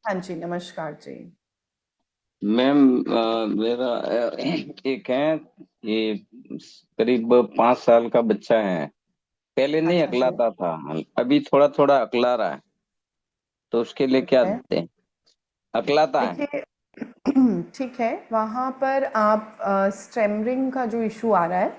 हाँ जी, नमस्कार जी। मैम मेरा एक है, ये करीब 5 साल का बच्चा है। पहले नहीं अच्छा जी, अकलाता था, अभी थोड़ा थोड़ा अकला रहा है, तो उसके लिए ठीक क्या है। दें? अकलाता है। देखिए, ठीक है, वहाँ पर आप स्टेमरिंग का जो इशू आ रहा है,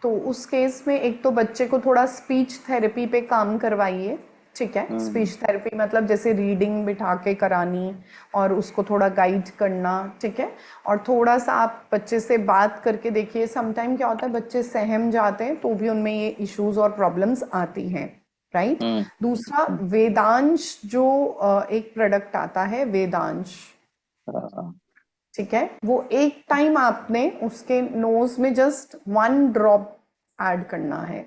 तो उस केस में एक तो बच्चे को थोड़ा स्पीच थेरेपी पे काम करवाइए, ठीक है। हम्म स्पीच थेरेपी मतलब जैसे रीडिंग बिठा के करानी और उसको थोड़ा गाइड करना, ठीक है। और थोड़ा सा आप बच्चे से बात करके देखिए। समटाइम क्या होता है, बच्चे सहम जाते हैं तो भी उनमें ये इश्यूज और प्रॉब्लम्स आती हैं, राइट। हम्म दूसरा, हम्म, वेदांश जो एक प्रोडक्ट आता है, वेदांश, हाँ, ठीक है, वो एक टाइम आपने उसके नोज में जस्ट 1 ड्रॉप ऐड करना है,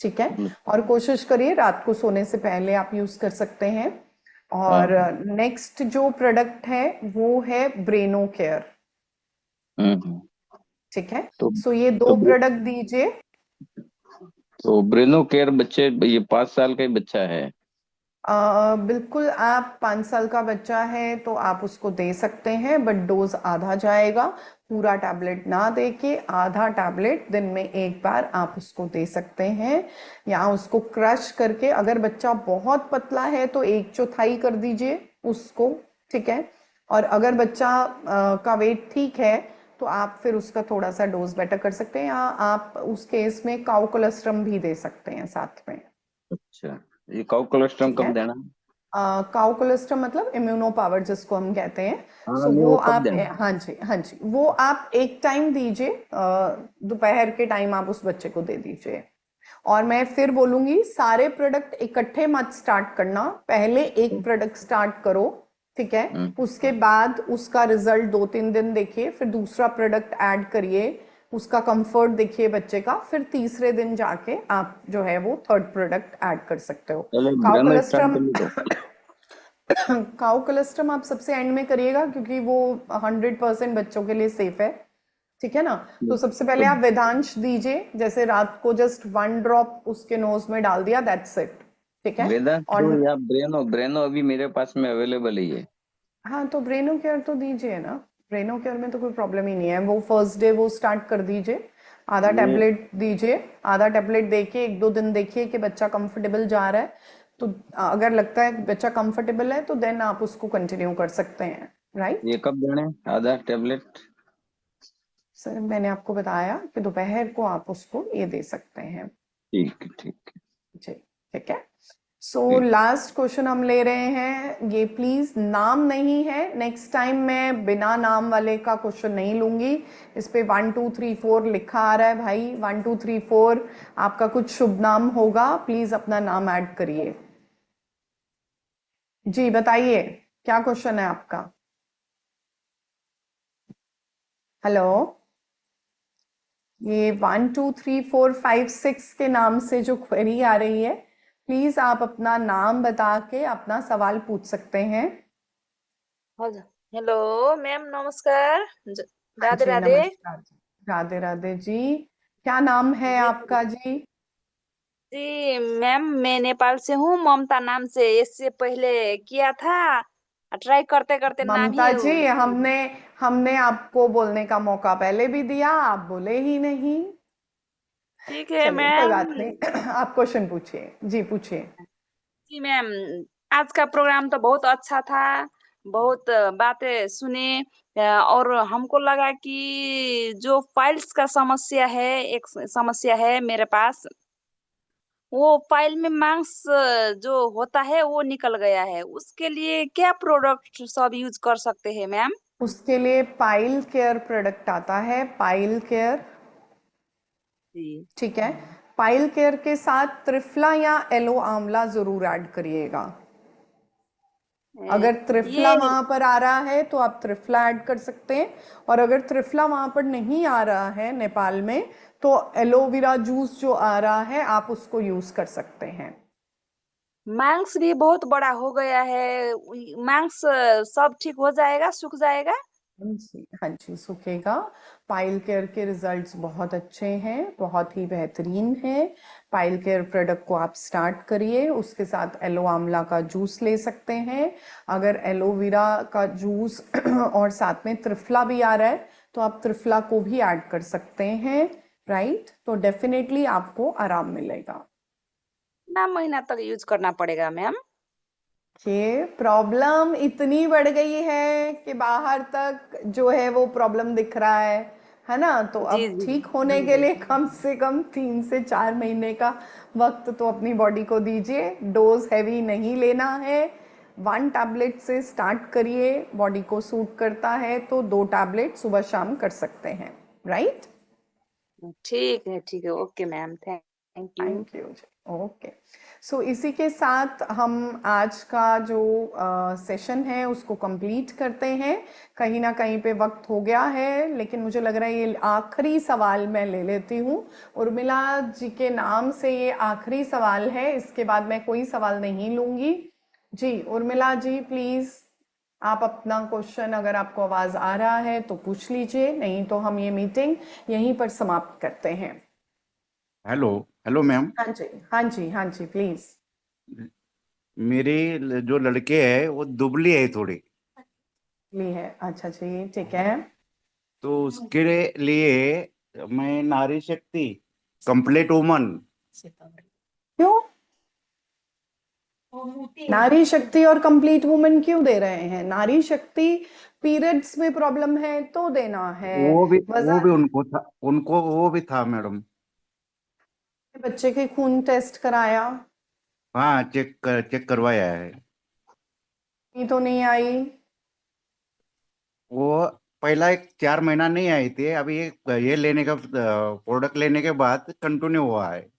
ठीक है। हम्म, और कोशिश करिए रात को सोने से पहले आप यूज कर सकते हैं। और हाँ, नेक्स्ट जो प्रोडक्ट है वो है ब्रेनो केयर, हम्म। ठीक है। तो सो ये तो 2 प्रोडक्ट दीजिए। तो ब्रेनो केयर बच्चे, ये 5 साल का ही बच्चा है। बिल्कुल, आप 5 साल का बच्चा है तो आप उसको दे सकते हैं, बट डोज आधा जाएगा। पूरा टैबलेट ना दे के आधा टैबलेट दिन में एक बार आप उसको दे सकते हैं, या उसको क्रश करके। अगर बच्चा बहुत पतला है तो 1/4 कर दीजिए उसको, ठीक है। और अगर बच्चा का वेट ठीक है तो आप फिर उसका थोड़ा सा डोज बेटर कर सकते हैं, या आप उस केस में काउ कोलेस्ट्रम भी दे सकते हैं साथ में, अच्छा, ये काउ कोलेस्ट्रम ठीक है। कब देना? काउ कोलेस्ट्रम मतलब इम्यूनो पावर जिसको हम कहते हैं। हाँ, सो नहीं वो वो कब आप, देना? हाँ जी, हाँ जी, वो आप एक टाइम दीजिए, दोपहर के टाइम आप उस बच्चे को दे दीजिए। और मैं फिर बोलूंगी, सारे प्रोडक्ट इकट्ठे मत स्टार्ट करना, पहले एक प्रोडक्ट स्टार्ट करो, ठीक है। हम्म उसके बाद उसका रिजल्ट 2-3 दिन देखिए, फिर दूसरा प्रोडक्ट ऐड करिए, उसका कंफर्ट देखिए बच्चे का, फिर तीसरे दिन जाके आप जो है वो थर्ड प्रोडक्ट ऐड कर सकते हो। पहले काउ ब्रेनो स्टार्ट कोलेस्ट्रम, कर लो। काउ कोलेस्ट्रम आप सबसे एंड में करिएगा, क्योंकि वो 100% बच्चों के लिए सेफ है, ठीक है ना। तो सबसे पहले तो आप वेदांश दीजिए, जैसे रात को जस्ट 1 ड्रॉप उसके नोज में डाल दिया, दैट्स इट, ठीक है। वेदांत और दो या ब्रेनो? ब्रेनो अभी मेरे पास में अवेलेबल ही है। हाँ, तो ब्रेनो केयर तो दीजिए ना। ब्रेनो केयर में तो कोई प्रॉब्लम ही नहीं है, वो फर्स्ट डे वो स्टार्ट कर दीजिए, आधा ये टैबलेट दीजिए। आधा टैबलेट देखिए, 1-2 दिन देखिए कि बच्चा कंफर्टेबल जा रहा है, तो अगर लगता है कि बच्चा कंफर्टेबल है तो देन आप उसको कंटिन्यू कर सकते हैं, राइट। ये कब देने आधा टेबलेट? सर मैंने आपको बताया कि दोपहर को आप उसको ये दे सकते हैं। ठीक ठीक जी ठीक है। सो ठीक। लास्ट क्वेश्चन हम ले रहे हैं, ये प्लीज नाम नहीं है, नेक्स्ट टाइम मैं बिना नाम वाले का क्वेश्चन नहीं लूंगी। इस पे 1 2 3 4 लिखा आ रहा है भाई, 1 2 3 4 आपका कुछ शुभ नाम होगा, प्लीज अपना नाम ऐड करिए। जी बताइए क्या क्वेश्चन है आपका। हेलो, ये 1 2 3 4 5 6 के नाम से जो क्वेरी आ रही है, प्लीज आप अपना नाम बता के अपना सवाल पूछ सकते हैं। हेलो मैम, नमस्कार। राधे जी राधे। नमस्कार जी, राधे राधे जी। क्या नाम है जी आपका जी। जी मैम, मैं नेपाल से हूँ, ममता नाम से। इससे पहले किया था, ट्राई करते करते नाम ममता ही जी, हमने हमने आपको बोलने का मौका पहले भी दिया, आप बोले ही नहीं। ठीक है चलिए कोई मैम। बात नहीं। आप क्वेश्चन पूछिए, जी पूछिए। जी मैम, आज का प्रोग्राम तो बहुत अच्छा था, बहुत बातें सुने। और हमको लगा कि जो फाइल्स का समस्या है, एक समस्या है मेरे पास। वो फाइल में मार्क्स जो होता है वो निकल गया है। उसके लिए क्या प्रोडक्ट सब यूज कर सकते हैं मैम? उसके लिए पाइल केयर प्रोडक्ट आता है, पाइल केयर, जी ठीक है। पाइल केयर के साथ त्रिफला या एलो आंवला जरूर ऐड करिएगा। अगर त्रिफला ये वहां पर आ रहा है तो आप त्रिफला ऐड कर सकते हैं, और अगर त्रिफला वहां पर नहीं आ रहा है नेपाल में, तो एलोवेरा जूस जो आ रहा है आप उसको यूज कर सकते हैं। मार्क्स भी बहुत बड़ा हो गया है। मार्क्स सब ठीक हो जाएगा, सूख जाएगा? हाँ जी सूखेगा। पाइल केयर के रिजल्ट्स बहुत अच्छे हैं, बहुत ही बेहतरीन है। पाइल केयर प्रोडक्ट को आप स्टार्ट करिए, उसके साथ एलो आंवला का जूस ले सकते हैं। अगर एलोवेरा का जूस और साथ में त्रिफला भी आ रहा है तो आप त्रिफला को भी ऐड कर सकते हैं, राइट। तो डेफिनेटली आपको आराम मिलेगा। कितना महीना तक यूज करना पड़ेगा मैम? ये प्रॉब्लम इतनी बढ़ गई है कि बाहर तक जो है वो प्रॉब्लम दिख रहा है ना। तो जी अब जी ठीक होने के लिए कम से कम 3 से 4 महीने का वक्त तो अपनी बॉडी को दीजिए। डोज हैवी नहीं लेना है, 1 टैबलेट से स्टार्ट करिए, बॉडी को सूट करता है तो 2 टैबलेट सुबह शाम कर सकते हैं, राइट। ठीक है, okay ma'am, thank you. Thank you जी, ओके। सो इसी के साथ हम आज का जो सेशन है उसको कंप्लीट करते हैं। कहीं ना कहीं पे वक्त हो गया है, लेकिन मुझे लग रहा है ये आखिरी सवाल मैं ले लेती हूँ। उर्मिला जी के नाम से ये आखिरी सवाल है, इसके बाद मैं कोई सवाल नहीं लूंगी। जी उर्मिला जी प्लीज, आप अपना क्वेश्चन अगर आपको आवाज आ रहा है तो पूछ लीजिए, नहीं तो हम ये मीटिंग यहीं पर समाप्त करते हैं। Hello hello ma'am. हाँ जी हाँ जी हाँ जी प्लीज। मेरे जो लड़के हैं वो दुबली है थोड़ी, ली है, अच्छा जी ठीक है। तो उसके लिए मैं नारी शक्ति कंप्लीट वुमन। क्यों नारी शक्ति और कंप्लीट वुमेन क्यों दे रहे हैं? नारी शक्ति पीरियड्स में प्रॉब्लम है तो देना है। वो भी वजन, उनको था, उनको वो भी था मैडम। बच्चे के खून टेस्ट कराया? हाँ चेक करवाया है। ये तो नहीं आई। वो पहला एक 4 महीना नहीं आई थी, अभी ये लेने का प्रोडक्ट लेने के बाद कंटिन्यू हुआ है।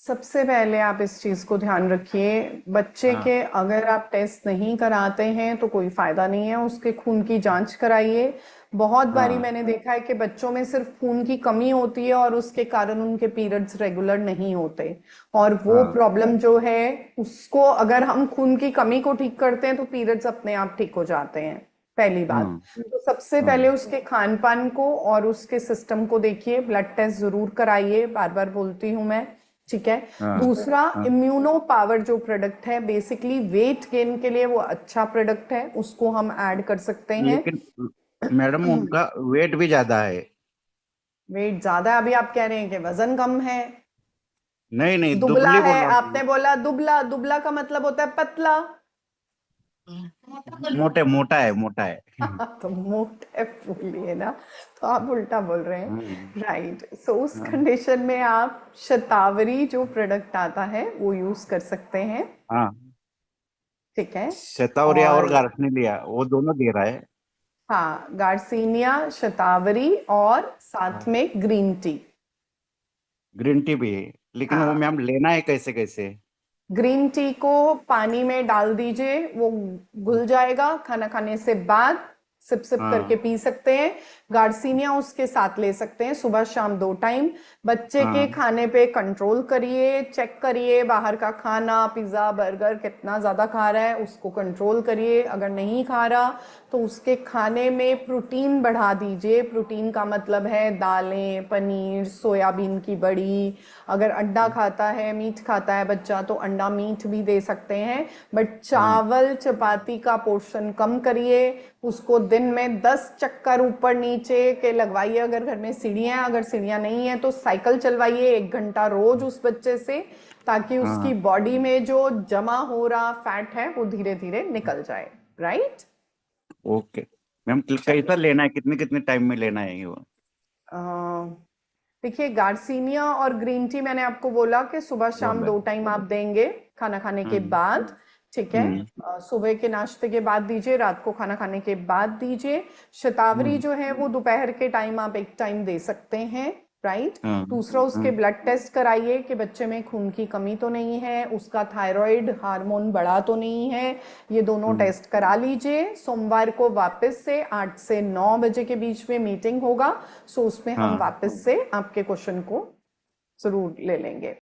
सबसे पहले आप इस चीज को ध्यान रखिए, बच्चे हाँ के अगर आप टेस्ट नहीं कराते हैं तो कोई फायदा नहीं है, उसके खून की जांच कराइए। बहुत बारी हाँ मैंने देखा है कि बच्चों में सिर्फ खून की कमी होती है और उसके कारण उनके पीरियड्स रेगुलर नहीं होते, और वो हाँ प्रॉब्लम जो है उसको अगर हम खून की कमी को ठीक करते हैं तो पीरियड्स अपने आप ठीक हो जाते हैं, पहली बात। हाँ तो सबसे हाँ पहले उसके खान पान को और उसके सिस्टम को देखिए, ब्लड टेस्ट जरूर कराइए, बार बार बोलती हूँ मैं, ठीक है। हाँ दूसरा, हाँ। इम्यूनो पावर जो प्रोडक्ट है बेसिकली वेट गेन के लिए वो अच्छा प्रोडक्ट है, उसको हम ऐड कर सकते हैं। लेकिन मैडम उनका वेट भी ज्यादा है। वेट ज्यादा है, अभी आप कह रहे हैं कि वजन कम है। नहीं नहीं, दुबला दुबली है, बोल रहा आपने बोला दुबला, दुबला का मतलब होता है पतला। हूँ। मोटा है, मोटा है। तो मोटे बोलिए ना, तो आप उल्टा बोल रहे हैं। हम्म, राइट, सो उस हाँ कंडीशन में आप शतावरी जो प्रोडक्ट आता है वो यूज कर सकते हैं। हाँ, ठीक है। शतावरिया और और गार्सिनिया वो दोनों दे रहा है। हाँ, गार्सिनिया, शतावरी और साथ हाँ, में ग्रीन टी। ग्रीन टी भी है, लेकिन वो हाँ, मैम लेना है कैसे कैसे? ग्रीन टी को पानी में डाल दीजिए, वो घुल जाएगा, खाना खाने से बाद सिप सिप करके हाँ पी सकते हैं। गार्सिनिया उसके साथ ले सकते हैं, सुबह शाम 2 टाइम। बच्चे के हाँ खाने पे कंट्रोल करिए, चेक करिए बाहर का खाना, पिज्ज़ा बर्गर कितना ज़्यादा खा रहा है, उसको कंट्रोल करिए। अगर नहीं खा रहा तो उसके खाने में प्रोटीन बढ़ा दीजिए। प्रोटीन का मतलब है दालें, पनीर, सोयाबीन की बड़ी। अगर अंडा खाता है, मीट खाता है बच्चा, तो अंडा मीट भी दे सकते हैं। बट हाँ चावल चपाती का पोर्शन कम करिए। उसको दिन में 10 चक्कर ऊपर नीचे के लगवाइए। अगर घर में सीढ़ियाँ, अगर सीढ़ियाँ नहीं है तो साइकिल चलवाइए 1 घंटा रोज उस बच्चे से, ताकि उसकी हाँ। बॉडी में जो जमा हो रहा फैट है वो धीरे धीरे निकल जाए। राइट। ओके मैम, चलिए, कैसा लेना है, कितने कितने टाइम में लेना है वो? अ, देखिए, गार्सिनिया और ग्रीन टी मैंने आपको बोला कि सुबह शाम बोला 2 है। टाइम आप देंगे खाना खाने के हम्म बाद। ठीक है। हम्म सुबह के नाश्ते के बाद दीजिए, रात को खाना खाने के बाद दीजिए। शतावरी हम्म, जो है वो दोपहर के टाइम आप 1 टाइम दे सकते हैं। राइट। हाँ दूसरा, उसके हाँ ब्लड टेस्ट कराइए कि बच्चे में खून की कमी तो नहीं है, उसका थायराइड हार्मोन बढ़ा तो नहीं है। ये दोनों हाँ टेस्ट करा लीजिए। सोमवार को वापस से 8 से 9 बजे के बीच में मीटिंग होगा, सो उसमें हम हाँ। वापस से आपके क्वेश्चन को जरूर ले लेंगे।